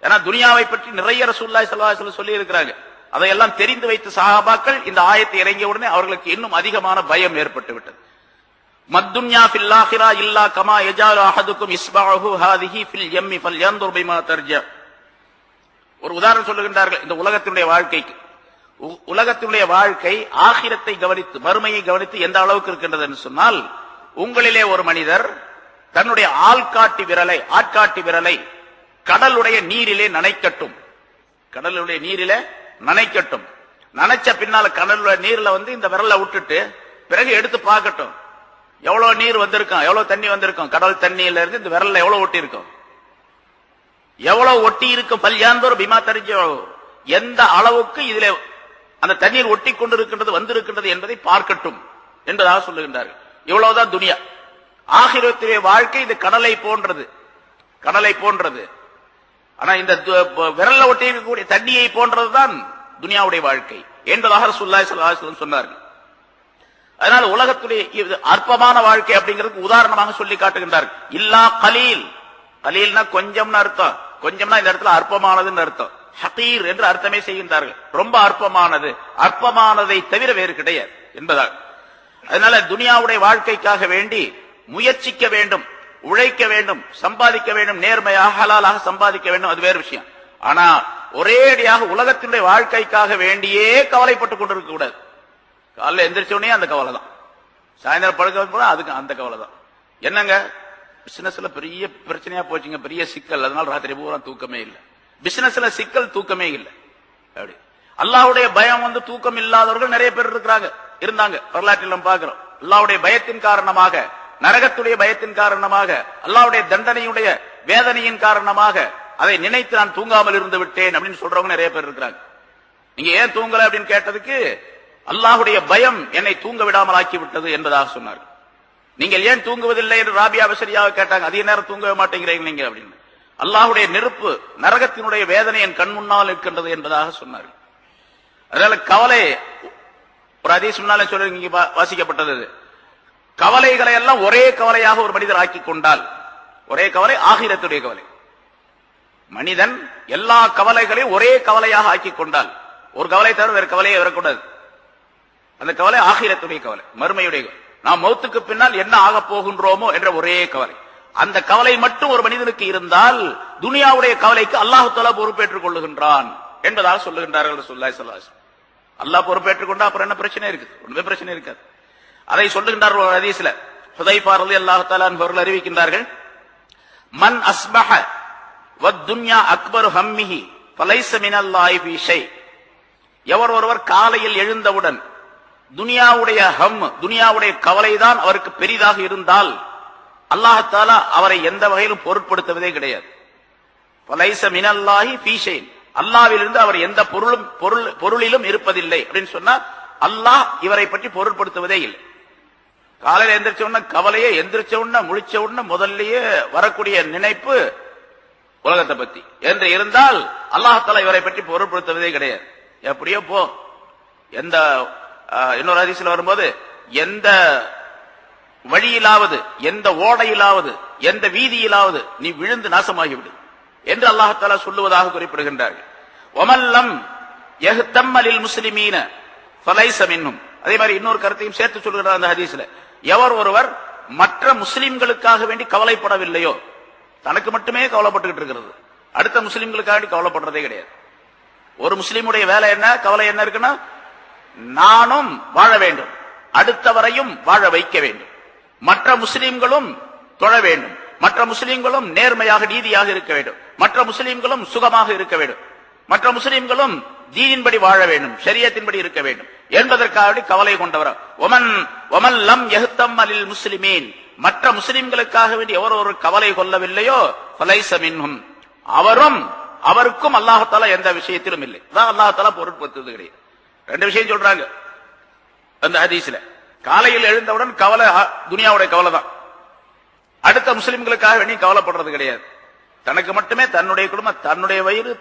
ஏன்னா துனியாவை பற்றி நிறைய ரசூலுல்லாஹி ஸல்லல்லாஹு அலைஹி வஸல்லம் சொல்லி இருக்கிறாங்க. அதையெல்லாம் தெரிந்து வைத்த சஹாபாக்கள் இந்த ஆயத்தை இறங்கிய உடனே அவர்களுக்கு இன்னும் அதிகமான பயம் ஏற்பட்டு விட்டது. மத்துன்யா ஃபில் ஆখিরা இல்லா கமா யஜாலு அஹதுக்கும் இஸ்பஹு ஹாதிஹி ஃபில் யம்மி ஃபல்யன்துர் பிமா தர்ஜா. ஒரு உதாரணம் சொல்லுகின்றார்கள் இந்த உலகத்தினுடைய வாழ்க்கைக்கு. உலகத்தினுடைய வாழ்க்கை ஆகிரத்தை கவனித்து மறுமையை கவனித்து எந்த அளவுக்கு இருக்கின்றது என்று சொன்னால், உங்களிலே ஒரு மனிதர் தன்னுடைய ஆட்காட்டி விரலை கடலுடைய நீரிலே நனைக்கட்டும். கடலுடைய நீரிலே நனைக்கட்டும். நனைச்ச பின்னால கடலுடைய நீர்ல இந்த விரலை விட்டுட்டு பிறகு எடுத்து பார்க்கட்டும் எவ்வளவு நீர் வந்திருக்கும், எவ்வளவு தண்ணி வந்திருக்கும். கடல் தண்ணியில இருந்து இந்த விரல்ல எவ்வளவு ஒட்டி இருக்கும், எவ்வளவு ஒட்டி இருக்கும். பல்யாந்தோர் பிமா தரிஞ்ச எந்த அளவுக்கு இதுல அந்த தண்ணீர் ஒட்டி கொண்டிருக்கின்றது வந்திருக்கின்றது என்பதை பார்க்கட்டும் என்பதாக சொல்லுகின்றார்கள். இவ்வளவுதான் துனியா. ஆகிரத்திலே வாழ்க்கை இது கடலை போன்றது. ஆனா இந்த விரல்ல ஒட்டி இருக்கக்கூடிய தண்ணியை போன்றதுதான் துனியாவுடைய வாழ்க்கை என்பதாக ரசூலுல்லாஹி ஸல்லல்லாஹு அலைஹி வஸல்லம் சொன்னார்கள். அதனால உலகத்துடைய அற்பமான வாழ்க்கை அப்படிங்கிறதுக்கு உதாரணமாக சொல்லி காட்டுகின்றார்கள். இல்லா கலீல், கலீல்னா கொஞ்சம்னு அர்த்தம். கொஞ்சம்னா இந்த இடத்துல அற்பமானதுன்னு அர்த்தம். ஹகீர் என்று அர்த்தமே செய்கின்றார்கள். ரொம்ப அற்பமானதை தவிர வேறு கிடையாது என்பதாக. அதனால துனியாவுடைய வாழ்க்கைக்காக வேண்டி முயற்சிக்க வேண்டும், உழைக்க வேண்டும், சம்பாதிக்க வேண்டும், நேர்மையாக ஹலாலாக சம்பாதிக்க வேண்டும், அது வேறு விஷயம். ஆனா ஒரேடியாக உலகத்தினுடைய வாழ்க்கைக்காக வேண்டியே கவலைப்பட்டுக் கொண்டிருக்க கூடாது. காலைல எந்திரிச்ச உடனே அந்த கவலை தான், சாயந்தரம் படுக்க போனா அதுக்கு அந்த கவலை தான். என்னங்க பிசினஸ்ல பெரிய பிரச்சனையா போச்சுங்க, பெரிய சிக்கல், அதனால ராத்திரி பூரா தூக்கமே இல்லை. பிசினஸ்ல சிக்கல், தூக்கமே இல்லை. அப்படி அல்லாஹ்வுடைய பயம் தூக்கம் இல்லாதவர்கள் நிறைய பேர் இருந்தாங்க. வரலாற்றில் நாம் பார்க்கிறோம். அல்லாஹ்வுடைய பயத்தின் காரணமாக, நரகத்துடைய பயத்தின் காரணமாக, அல்லாஹ்வுடைய தண்டனையுடைய வேதனையின் காரணமாக அதை நினைத்து நான் தூங்காமல் இருந்து விட்டேன் அப்படின்னு சொல்றவங்க நிறைய பேர் இருக்கிறாங்க. நீங்க ஏன் தூங்கல அப்படின்னு கேட்டதுக்கு, அல்லாஹ்வுடைய பயம் என்னை தூங்க விடாமல் ஆக்கி விட்டது என்பதாக சொன்னார். நீங்கள் ஏன் தூங்குவதில்லை என்று ராபியா பஷரியாவை கேட்டாங்க. அதிக நேரம் தூங்கவே மாட்டேங்கிறீங்க நீங்க அப்படின்னு. அல்லாஹ்வுடைய நெருப்பு, நரகத்தினுடைய வேதனை என் கண் முன்னால் இருக்கின்றது என்பதாக சொன்னார். அதனால கவலை, ஒரு ஹதீஸ் முன்னாலே சொல்லி வாசிக்கப்பட்டது, கவலைகளை எல்லாம் ஒரே கவலையாக ஒரு மனிதர் ஆக்கி கொண்டால், ஒரே கவலை ஆகிரத்துடைய கவலை. மனிதன் எல்லா கவலைகளையும் ஒரே கவலையாக ஆக்கி கொண்டால், ஒரு கவலை தவிர வேறு கவலையே வரக்கூடாது. அந்த கவலை ஆகிரத்துடைய கவலை, மறுமையுடைய கவலை. நாம் மௌத்துக்கு பின்னால் என்ன ஆக போகின்றோமோ என்ற ஒரே கவலை. அந்த கவலை மட்டும் ஒரு மனிதனுக்கு இருந்தால் துனியாவுடைய கவலைக்கு அல்லாஹ் தஆலா பொறுப்பேற்றுக் கொள்ளுகின்றான் என்பதாக சொல்லுகின்றார்கள் ரசூலுல்லாஹி ஸல்லல்லாஹு அலைஹி வஸல்லம். அல்லாஹ் பொறுப்பேற்றுக் கொண்டா அப்புறம் என்ன பிரச்சனை இருக்குது? ஒண்ணுமே பிரச்சனை இருக்காது. அதை சொல்லுகின்றார்கள் ஒரு ஹதீஸ்ல. ஹுதைஃபா ரலியல்லாஹு தஆலா அவர்கள் அறிவிக்கின்றார்கள், மன் அஸ்பஹ வத்துன்யா அக்பரு ஹம்மிஹி ஃபலைஸ மினல்லாஹி ஃபீ ஷை. எவர் ஒருவர் காலையில் எழுந்தவுடன் துனியாவுடைய துனியாவுடைய கவலைதான் அவருக்கு பெரிதாக இருந்தால் அல்லாஹ் தஆலா அவரை எந்த வகையிலும் பொருட்படுத்துவதே கிடையாது. ஃபலைஸ மினல்லாஹி ஃபீ ஷை, அல்லாஹ்விலிருந்து அவர் எந்த பொருளிலும் இருப்பதில்லை அப்படின்னு சொன்னா அல்லாஹ் இவரை பற்றி பொருட்படுத்துவதே இல்லை. காலையில் எந்திரிச்ச உடனே கவலையே, எந்திரிச்ச உடனே முழிச்ச உடனே முதல்லயே வரக்கூடிய நினைப்பு உலகத்தை பத்தி என்று இருந்தால் அல்லாஹ் தஆலா இவரை பற்றி பொருட்படுத்துவதே கிடையாது. எப்படியோ போ, எந்த இன்னொரு ஹதீஸ்ல வரும்போது, எந்த வழியிலாவது, எந்த ஓடையிலாவது, எந்த வீதியிலாவது நீ விழுந்து நாசமாகிவிடு என்று அல்லாஹ் தஆலா சொல்லுவதாக குறிப்பிடுகின்றார்கள். வமல்லம் யஹ்தம்ம லில் முஸ்லிமீன ஃபலைஸ மின்ஹும். அதே மாதிரி இன்னொரு கருத்தையும் சேர்த்து சொல்கிறார் அந்த ஹதீஸ்ல. எவர் ஒருவர் மற்ற முஸ்லிம்களுக்காக வேண்டி கவலைப்படவில்லையோ, தனக்கு மட்டுமே கவலைப்பட்டுக்கிட்டு இருக்கிறது, அடுத்த முஸ்லிம்களுக்காக வேண்டி கவலைப்படுறதே கிடையாது. ஒரு முஸ்லிமுடைய வேலை என்ன, கவலை என்ன இருக்குன்னா, நானும் வாழ வேண்டும், அடுத்தவரையும் வாழ வைக்க வேண்டும், மற்ற முஸ்லிம்களும் தொழ வேண்டும், மற்ற முஸ்லிம்களும் நேர்மையாக நீதியாக இருக்க வேண்டும், மற்ற முஸ்லிம்களும் சுகமாக இருக்க வேண்டும், மற்ற முஸ்லிம்களும் தீனின்படி வாழ வேண்டும், ஷரியத்தின்படி இருக்க வேண்டும் என்பதற்காக கவலை கொண்டவர். ஒமன் லம் யஹ்தம்ம லில் முஸ்லிமீன், மற்ற முஸ்லிம்களுக்காக வேண்டி எவர் ஒரு கவலை கொள்ளவில்லையோ ஃபலைஸ மின்ஹும், அவருக்கும் அல்லாஹ் தஆலா எந்த விஷயத்திலும் இல்லை. அதான் அல்லாஹ் தஆலா பொருட்படுத்துவது கிடையாது. ரெண்டு விஷயம் சொல்றாங்க அந்த ஹதீஸ்ல. காலையில் எழுந்தவுடன் கவலை துனியாவுடைய கவலை தான், அடுத்த முஸ்லிம்களுக்காக வேண்டி கவலைப்படுறது கிடையாது. தனக்கு மட்டுமே, தன்னுடைய குடும்பம், தன்னுடைய வயிறு,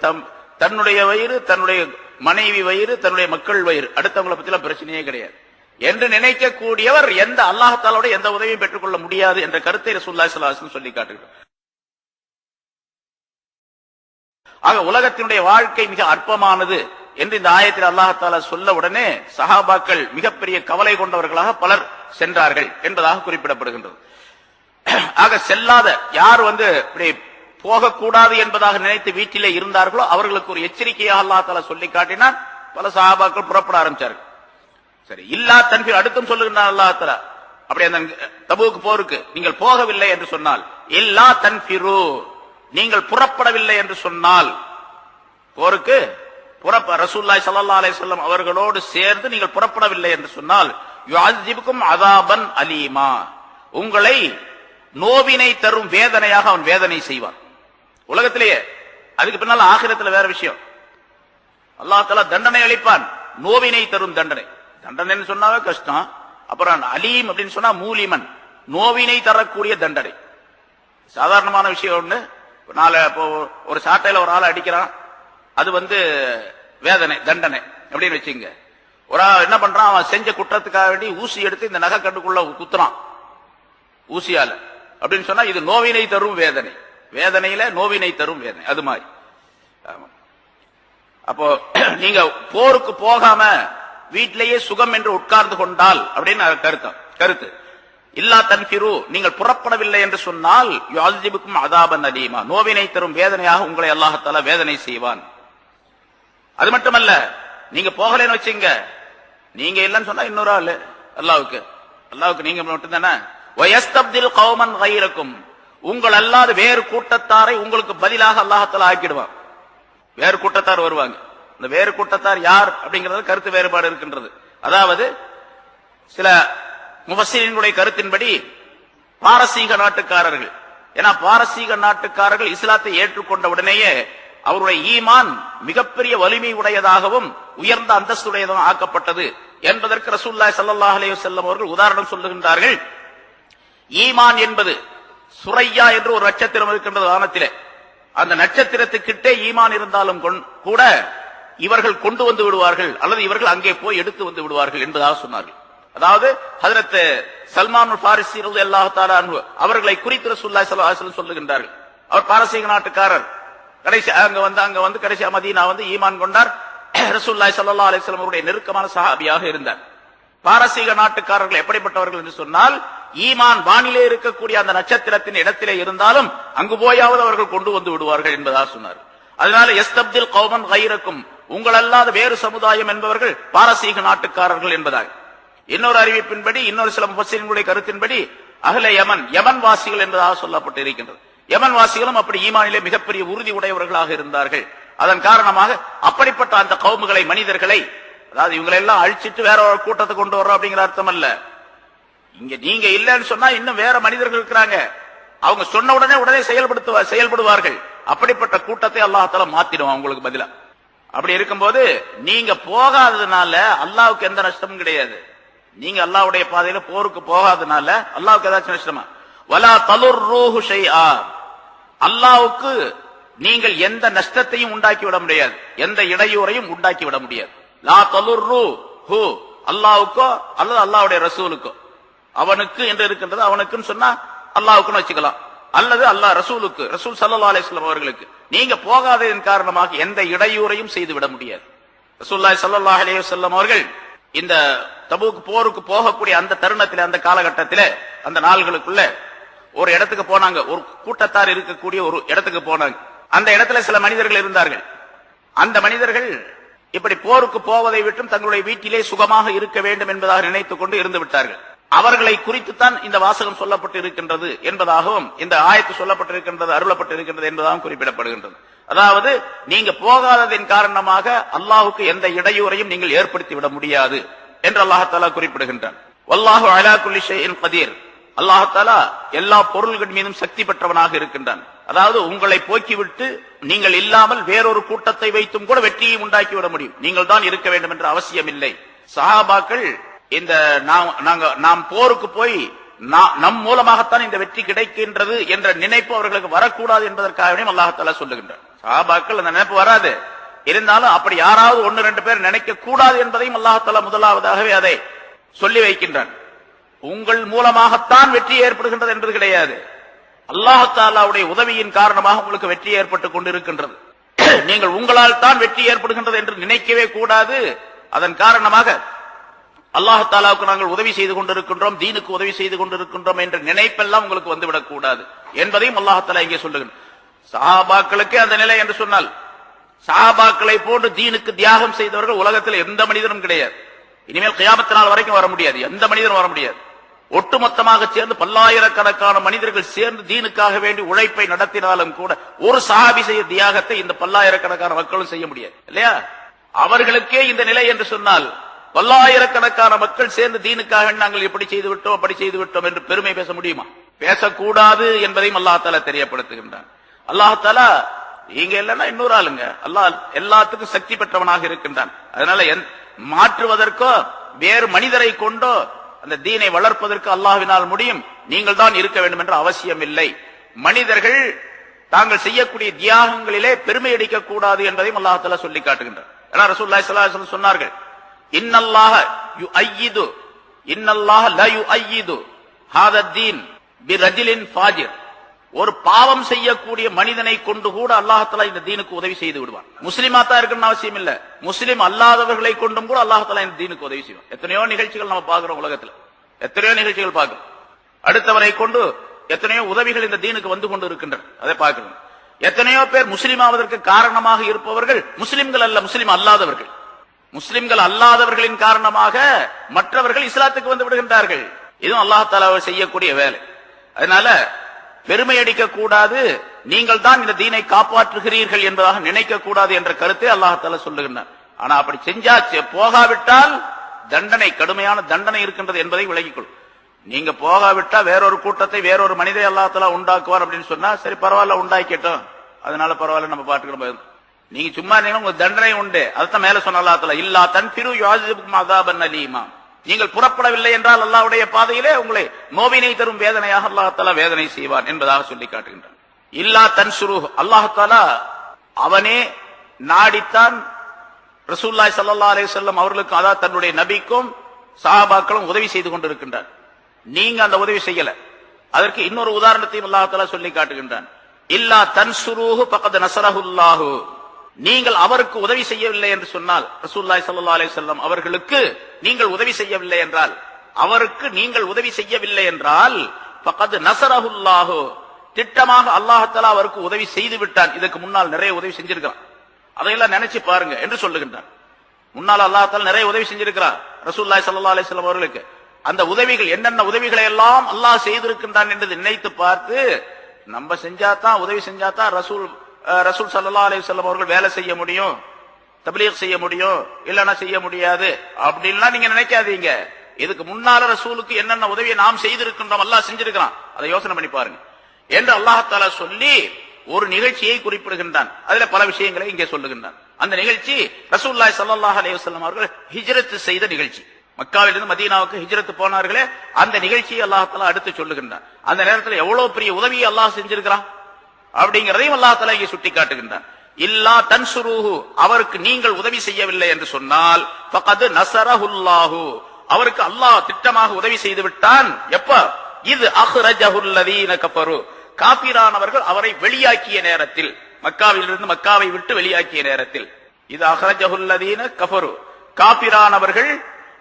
தன்னுடைய மனைவி வயிறு, தன்னுடைய மக்கள் வயிறு, அடுத்தவங்களை பத்திலாம் பிரச்சனையே கிடையாது என்று நினைக்கக்கூடியவர் எந்த அல்லாஹ் தஆலாவோட எந்த உதவியும் பெற்றுக்கொள்ள முடியாது என்ற கருத்தை ரசூலுல்லாஹி ஸல்லல்லாஹு அலைஹி வஸல்லம் சொல்லி காட்டுகிறார். ஆக உலகத்தினுடைய வாழ்க்கை மிக அற்பமானது என்று இந்த ஆயத்தில் அல்லாஹ் தஆலா சொல்ல உடனே சஹாபாக்கள் மிகப்பெரிய கவலை கொண்டவர்களாக பலர் சென்றார்கள் என்பதாக குறிப்பிடப்படுகின்றது. ஆக செல்லாத யார் இப்படி போகக்கூடாது என்பதாக நினைத்து வீட்டிலே இருந்தார்களோ அவர்களுக்கு ஒரு எச்சரிக்கையாக அல்லாஹ் தஆலா சொல்லி காட்டினார். பல சஹாபாக்கள் புறப்பட ஆரம்பிச்சார்கள். சரி, இல்லா தன்ஃபீர் அடுத்தும் சொல்லுகின்றார் அல்லாஹ் தஆலா. அப்படி அந்த தபூக் போருக்கு நீங்கள் போகவில்லை என்று சொன்னால், இல்லா தன்ஃபிரு நீங்கள் புறப்படவில்லை என்று சொன்னால், போருக்கு ரசூலுல்லாஹி ஸல்லல்லாஹு அலைஹி வஸல்லம் அவர்களோடு சேர்ந்து நீங்கள் புறப்படவில்லை என்று சொன்னால், யுஅஸிபுக்கும் அஸாபன் அலீமா உங்களை நோவினை தரும் வேதனையாக அவன் வேதனை செய்வான். உலகத்திலேயே, அதுக்கு பின்னால் ஆகிரத்தில் வேற விஷயம். அல்லாஹ் தஆலா தண்டனை அளிப்பான், நோவினை தரும் தண்டனை. தண்டனை சொன்னாவே கஷ்டம். அப்புறம் அலீம் அப்படின்னு சொன்னா மூலிமன், நோவினை தரக்கூடிய தண்டனை. சாதாரணமான விஷயம் ஒண்ணு. ஒரு சாட்டையில ஒரு ஆளை அடிக்கிறான், அது வேதனை தண்டனை அப்படின்னு வச்சுங்க. ஒரு என்ன பண்றான், அவன் செஞ்ச குற்றத்துக்காக வேண்டி ஊசி எடுத்து இந்த நகை கண்டுக்குள்ள குத்துறான் ஊசியால அப்படின்னு சொன்னா இது நோவினை தரும் வேதனை. வேதனையில நோவினை தரும் வேதனை அது மாதிரி. அப்போ நீங்க போருக்கு போகாம வீட்டிலேயே சுகம் என்று உட்கார்ந்து கொண்டால் அப்படின்னு கருத்து. இல்லா தன்ஃபிரு நீங்கள் புறப்படவில்லை என்று சொன்னால், யுஅஸிபுக்கும் அஸாபன் அலீமா நோவினை தரும் வேதனையாக உங்களை அல்லாஹ் தஆலா வேதனை செய்வான். அது மட்டுமல்ல, நீங்க போகலன்னு வச்சுங்க, நீங்க இல்லன்னு சொன்னா இன்னொரு ஆளு அல்லாஹ்வுக்கு நீங்க மட்டும் தானே. வயஸ்தப்தில் கௌமன் கைரக்கும் உங்கள் அல்லாத வேறு கூட்டத்தாரை உங்களுக்கு பதிலாக அல்லாஹ் தஆலா ஆக்கிடுவான். வேறு கூட்டத்தார் வருவாங்க. இந்த வேறு கூட்டத்தார் யார் அப்படிங்கறது கருத்து வேறுபாடு இருக்கின்றது. அதாவது சில முஃபஸ்ஸிரீன்களுடைய கருத்தின்படி பாரசீக நாட்டுக்காரர்கள். ஏன்னா பாரசீக நாட்டுக்காரர்கள் இஸ்லாத்தை ஏற்றுக்கொண்ட உடனேயே அவருடைய ஈமான் மிகப்பெரிய வலிமை உடையதாகவும் உயர்ந்த அந்தஸ்துடையதாகவும் ஆக்கப்பட்டது என்பதற்கு ரசூலுல்லாஹி ஸல்லல்லாஹு அலைஹி வஸல்லம் அவர்கள் உதாரணம் சொல்லுகின்றார்கள். ஈமான் என்பது சுரையா என்று ஒரு நட்சத்திரம் இருக்கின்றது வானத்திலே. அந்த நட்சத்திரத்துக்கிட்டே ஈமான் இருந்தாலும் கூட இவர்கள் கொண்டு வந்து விடுவார்கள், அல்லது இவர்கள் அங்கே போய் எடுத்து வந்து விடுவார்கள் என்பதாக சொன்னார்கள். அதாவது ஹஜ்ரத் சல்மான் ஃபாரிசி ரலியல்லாஹு தஆலா அன்ஹு அவர்களை குறித்து ரசூலுல்லாஹி ஸல்லல்லாஹு அலைஹி வஸல்லம் சொல்லுகின்றார்கள். அவர் பாரசீக நாட்டுக்காரர். கடைசி அங்க வந்து கடைசி மதீனா ஈமான் கொண்டார். ரசூலுல்லாஹி ஸல்லல்லாஹு அலைஹி வஸல்லம் அவருடைய நெருக்கமான சஹாபியாக இருந்தார். பாரசீக நாட்டுக்காரர்கள் எப்படிப்பட்டவர்கள் என்று சொன்னால், ஈமான் வானிலே இருக்கக்கூடிய அந்த நட்சத்திரத்தின் இடத்திலே இருந்தாலும் அங்கு போயாவது அவர்கள் கொண்டு வந்து விடுவார்கள் என்பதாக சொன்னார். அதனால யஸ்தப்தில் கௌமன் கைரக்கும் உங்கள் அல்லாத வேறு சமுதாயம் என்பவர்கள் பாரசீக நாட்டுக்காரர்கள் என்பதாக. இன்னொரு அறிவிப்பின்படி, இன்னொரு சில முஃபஸ்ஸிரீன்களுடைய கருத்தின்படி அஹ்லே யமன் வாசிகள் என்பதாக சொல்லப்பட்டு இருக்கின்றது. யமன் வாசிகளும் அப்படி ஈமானிலே மிகப்பெரிய உறுதி உடையவர்களாக இருந்தார்கள். அதன் காரணமாக அப்படிப்பட்ட அந்த கௌமுகளை, மனிதர்களை, அதாவது இவங்களை எல்லாம் அழிச்சிட்டு வேற ஒரு கூட்டத்தை கொண்டு வர்றோம் அப்படிங்கிற அர்த்தம் அல்ல. இங்க நீங்க இல்லன்னு சொன்னா இன்னும் வேற மனிதர்கள் இருக்கிறாங்க, அவங்க சொன்ன உடனே செயல்படுவார்கள். அப்படிப்பட்ட கூட்டத்தை அல்லாஹ் தஆலா மாத்திடுவான் உங்களுக்கு பதிலா. அப்படி இருக்கும்போது நீங்க போகாததுனால அல்லாஹ்வுக்கு எந்த நஷ்டமும் கிடையாது. நீங்க அல்லாஹ்வுடைய பாதையில போருக்கு போகாததுனால அல்லாஹ்வுக்கு ஏதாச்சும் நஷ்டமா? வலா தலுர்ரூஹு ஷைஆ அல்லாஹ்வுக்கு நீங்கள் எந்த நஷ்டத்தையும் உண்டாக்கி விட முடியாது, எந்த இடையூறையும் உண்டாக்கி விட முடியாது. லா தலுர்ரூஹு அல்லாஹ்வுக்கோ அல்லது அல்லாஹ்வுடைய ரசூலுக்கோ, அவனுக்கு என்று இருக்கின்றது, அவனுக்குன்னு சொன்னா அல்லாஹ்வுக்குன்னு வச்சுக்கலாம், அல்லது அல்லாஹ் ரசூலுக்கு, ரசூல் ஸல்லல்லாஹு அலைஹி வஸல்லம் அவர்களுக்கு நீங்க போகாததன் காரணமாக எந்த இடையூறையும் செய்து விட முடியாது. ரசூலுல்லாஹி ஸல்லல்லாஹு அலைஹி வஸல்லம் அவர்கள் இந்த தபூக் போருக்கு போகக்கூடிய அந்த தருணத்தில், அந்த காலகட்டத்தில், அந்த நாள்களுக்குள்ள ஒரு இடத்துக்கு போனாங்க. ஒரு கூட்டத்தார் இருக்கக்கூடிய ஒரு இடத்துக்கு போனாங்க. அந்த இடத்துல சில மனிதர்கள் இருந்தார்கள். அந்த மனிதர்கள் இப்படி போருக்கு போவதை விட்டும் தங்களுடைய வீட்டிலே சுகமாக இருக்க வேண்டும் என்பதாக நினைத்துக் கொண்டு இருந்து விட்டார்கள். அவர்களை குறித்துத்தான் இந்த வாசகம் சொல்லப்பட்டு இருக்கின்றது என்பதாகவும், இந்த ஆயத்து சொல்லப்பட்டிருக்கின்றது, அருளப்பட்டிருக்கின்றது என்பதாகவும் குறிப்பிடப்படுகின்றது. அதாவது நீங்க போகாததின் காரணமாக அல்லாஹ்வுக்கு எந்த இடையூறையும் நீங்கள் ஏற்படுத்தி விட முடியாது என்று அல்லாஹ் தஆலா குறிப்பிடுகின்றான். வல்லாஹு அலா குல்லி ஷைஇன் கதீர் அல்லாஹ் தஆலா எல்லா பொருள்கள் மீதும் சக்தி பெற்றவனாக இருக்கின்றான். அதாவது உங்களை போக்கிவிட்டு நீங்கள் இல்லாமல் வேறொரு கூட்டத்தை வைத்தும் கூட வெற்றியை உண்டாக்கி விட முடியும். நீங்கள் தான் இருக்க வேண்டும் என்ற அவசியம் இல்லை. சஹாபாக்கள் இந்த நாம் போருக்கு போய் நம் மூலமாகத்தான் இந்த வெற்றி கிடைக்கின்றது என்ற நினைப்பு அவர்களுக்கு வரக்கூடாது என்பதற்காகவே அல்லாஹ் தஆலா சொல்லுகின்றார். சஹாபாக்கள் அந்த நினைப்பு வராது, இருந்தாலும் அப்படி யாராவது 1-2 பேர் நினைக்க கூடாது என்பதையும் அல்லாஹ் தஆலா முதலாவதாகவே அதை சொல்லி வைக்கின்றான். உங்கள் மூலமாகத்தான் வெற்றி ஏற்படுகின்றது என்பது கிடையாது, அல்லாஹ் தஆலாவுடைய உதவியின் காரணமாக உங்களுக்கு வெற்றி ஏற்பட்டுக் கொண்டிருக்கின்றது. நீங்கள் உங்களால் தான் வெற்றி ஏற்படுகின்றது என்று நினைக்கவே கூடாது. அதன் காரணமாக அல்லாஹ் தஆலாவுக்கு நாங்கள் உதவி செய்து கொண்டிருக்கின்றோம், தீனுக்கு உதவி செய்து கொண்டிருக்கின்றோம் என்ற நினைப்பெல்லாம் உங்களுக்கு வந்துவிடக் கூடாது என்பதையும் அல்லாஹ் தஆலா இங்கே சொல்லுகிறார். சஹாபாக்களுக்கு அந்த நிலை என்று சொன்னால், சஹாபாக்களை போன்று தீனுக்கு தியாகம் செய்தவர்கள் உலகத்தில் எந்த மனிதனும் கிடையாது. இனிமேல் கியாமத் நாள் வரைக்கும் வர முடியாது, எந்த மனிதனும் வர முடியாது. ஒட்டுமொத்தமாக சேர்ந்து பல்லாயிரக்கணக்கான மனிதர்கள் சேர்ந்து தீனுக்காக வேண்டி உழைப்பை நடத்தினாலும் கூட ஒரு சஹாபி செய்ய தியாகத்தை இந்த பல்லாயிரக்கணக்கான மக்களும் செய்ய முடியாது இல்லையா? அவர்களுக்கே இந்த நிலை என்று சொன்னால், பல்லாயிரக்கணக்கான மக்கள் சேர்ந்து தீனுக்காக நாங்கள் எப்படி செய்து விட்டோம் அப்படி செய்து விட்டோம் என்று பெருமை பேச முடியுமா? பேசக்கூடாது என்பதையும் அல்லாஹ் தஆலா தெரியப்படுத்துகின்றான். அல்லாஹ் தஆலா இங்க இல்லைன்னா இன்னொரு ஆளுங்க, அல்லாஹ் எல்லாத்துக்கும் சக்தி பெற்றவனாக இருக்கின்றான். அதனால மாற்றுவதற்கோ வேறு மனிதரை கொண்டோ அந்த தீனை வளர்ப்பதற்கு அல்லாஹ்வினால் முடியும். நீங்கள் தான் இருக்க வேண்டும் என்ற அவசியம் இல்லை. மனிதர்கள் தாங்கள் செய்யக்கூடிய தியாகங்களிலே பெருமை அடிக்க கூடாது என்பதையும் அல்லாஹ் தஆலா சொல்லி காட்டுகின்றார். ரசூலுல்லாஹி ஸல்லல்லாஹு அலைஹி வஸல்லம் சொன்னார்கள், இன்னல்லாஹ யுஅய்யிது இன்னல்லாஹ லா யுஅய்யிது ஹாதா தீன் பிரஜிலின் ஃபாஜிர். ஒரு பாவம் செய்யக்கூடிய மனிதனை கொண்டு கூட அல்லாஹ் தஆலா இந்த தீனுக்கு உதவி செய்து விடுவான். முஸ்லிமா தான் இருக்கணும்னு அவசியம் இல்ல, முஸ்லிம் அல்லாதவர்களை கொண்டும் கூட அல்லாஹ் தஆலா இந்த தீனுக்கு உதவி செய்வான். எத்தனையோ நிகழ்ச்சிகள் நம்ம பார்க்கிறோம், உலகத்தில் எத்தனையோ நிகழ்ச்சிகள் பார்க்கிறோம். அடுத்தவரை கொண்டு எத்தனையோ உதவிகள் இந்த தீனுக்கு வந்து கொண்டு இருக்கின்றன, அதை பார்க்கிறோம். எத்தனையோ பேர் முஸ்லிம் ஆவதற்கு காரணமாக இருப்பவர்கள் முஸ்லிம்கள் அல்ல, முஸ்லிம் அல்லாதவர்கள். முஸ்லிம்கள் அல்லாதவர்களின் காரணமாக மற்றவர்கள் இஸ்லாத்துக்கு வந்து விடுகின்றார்கள். இதுவும் அல்லாஹ் தஆலா செய்யக்கூடிய வேலை. அதனால பெருமை அடிக்க கூடாது, நீங்கள் தான் இந்த தீனை காப்பாற்றுகிறீர்கள் என்பதாக நினைக்க கூடாது என்ற கருத்தை அல்லாஹ் தஆலா சொல்லுகின்றார். ஆனா அப்படி செஞ்சாச்சு போகாவிட்டால் தண்டனை, கடுமையான தண்டனை இருக்கின்றது என்பதை விளங்கிக்கொள். நீங்க போகாவிட்டா வேறொரு கூட்டத்தை வேறொரு மனிதை அல்லாஹ் தஆலா உண்டாக்குவார் அப்படின்னு சொன்னா சரி பரவாயில்ல, உண்டாக்கிட்டோம், அதனால பரவாயில்ல, நம்ம பாட்டுக்கிறோம். நீங்க சும்மா உங்களுக்கு தண்டனை உண்டு. அதுதான் மேல சொன்ன அல்லாஹ் தஆலா, இல்லா தன்ஃபிரு யுஅஸிபுக்கும் அஸாபன் அலீமா. நீங்கள் புறப்படவில்லை என்றால் அல்லாஹ்வுடைய பாதையிலே உங்களை நோவினை தரும் வேதனையாக அல்லாஹ் தஆலா வேதனை செய்வான் என்பதாக சொல்லி காட்டுகின்றான். இல்லா தன்சுரு, அல்லாஹ் தஆலா அவனே நாடித்தான் ரசூலுல்லாஹி ஸல்லல்லாஹு அலைஹி வஸல்லம் அவர்களுக்கு, அதாவது தன்னுடைய நபிக்கும் சஹாபாக்களும் உதவி செய்து கொண்டிருக்கின்றார். நீங்க அந்த உதவி செய்யல. அதற்கு இன்னொரு உதாரணத்தையும் அல்லாஹ் தஆலா சொல்லி காட்டுகின்றான். இல்லா தன்சுருஹு ஃபகத் நஸரஹுல்லாஹு. நீங்கள் அவருக்கு உதவி செய்யவில்லை என்று சொன்னால், ரசூலுல்லாஹி ஸல்லல்லாஹு அலைஹி வஸல்லம் அவர்களுக்கு நீங்கள் உதவி செய்யவில்லை என்றால், அவருக்கு நீங்கள் உதவி செய்யவில்லை என்றால் ஃபகத் நஸரஹுல்லாஹு, திட்டமாக அல்லாஹ் தஆலா அவருக்கு உதவி செய்து விட்டான். இதுக்கு முன்னால் நிறைய உதவி செஞ்சிருக்கிறான், அதையெல்லாம் நினைச்சு பாருங்க என்று சொல்லுகின்றான். முன்னால் அல்லாஹ் தஆலா நிறைய உதவி செஞ்சிருக்கிறார் ரசூலுல்லாஹி ஸல்லல்லாஹு அலைஹி வஸல்லம் அவர்களுக்கு. அந்த உதவிகள் என்னென்ன உதவிகளை எல்லாம் அல்லாஹ் செய்திருக்கின்றான் என்று நினைத்து பார்த்து, நம்ம செஞ்சாதான் உதவி செஞ்சாதான் ரசூல் ஸல்லல்லாஹு அலைஹி வஸல்லம் அவர்கள் வேலை செய்ய முடியும், தப்லீக் செய்ய முடியும், இல்லனா செய்ய முடியாது அப்படின்லாம் நீங்க நினைக்காதீங்க. இதுக்கு முன்னால ரசூலுக்கு என்னென்ன உதவியை நாம் செய்திருக்கின்றோம், அல்லாஹ் செஞ்சிருக்கிறான், அதை யோசனை பண்ணி பாருங்க என்று அல்லாஹ் தஆலா சொல்லி ஒரு நிகழ்ச்சியை குறிப்பிடுகின்றான். அதுல பல விஷயங்களை இங்கே சொல்லுகின்றான். அந்த நிகழ்ச்சி ரசூலுல்லாஹி ஸல்லல்லாஹு அலைஹி வஸல்லம் அவர்கள் ஹிஜ்ரத் செய்த நிகழ்ச்சி. மக்காவிலிருந்து மதீனாவுக்கு ஹிஜ்ரத் போனார்களே, அந்த நிகழ்ச்சியை அல்லாஹ் தஆலா அடுத்து சொல்லுகின்றான். அந்த நேரத்தில் எவ்வளவு பெரிய உதவியை அல்லாஹ் செஞ்சிருக்கிறான் அப்படிங்கறதையும் அல்லாஹ் தஆலா இங்கே சுட்டி காட்டுகின்றான். இல்லா தன்சுருஹு, அவருக்கு நீங்கள் உதவி செய்யவில்லை என்று சொன்னால் ஃபகத் நஸரஹுல்லாஹு, அவருக்கு அல்லாஹ் திட்டமாக உதவி செய்து விட்டான். எப்ப? இது அஹ்ரஜஹுல் லதீன கஃபரு, காபிரானவர்கள் அவரை வெளியாக்கிய நேரத்தில், மக்காவிலிருந்து மக்காவை விட்டு வெளியாக்கிய நேரத்தில். இது அஹ்ரஜஹுல் லதீன கஃபரு, காபிரானவர்கள்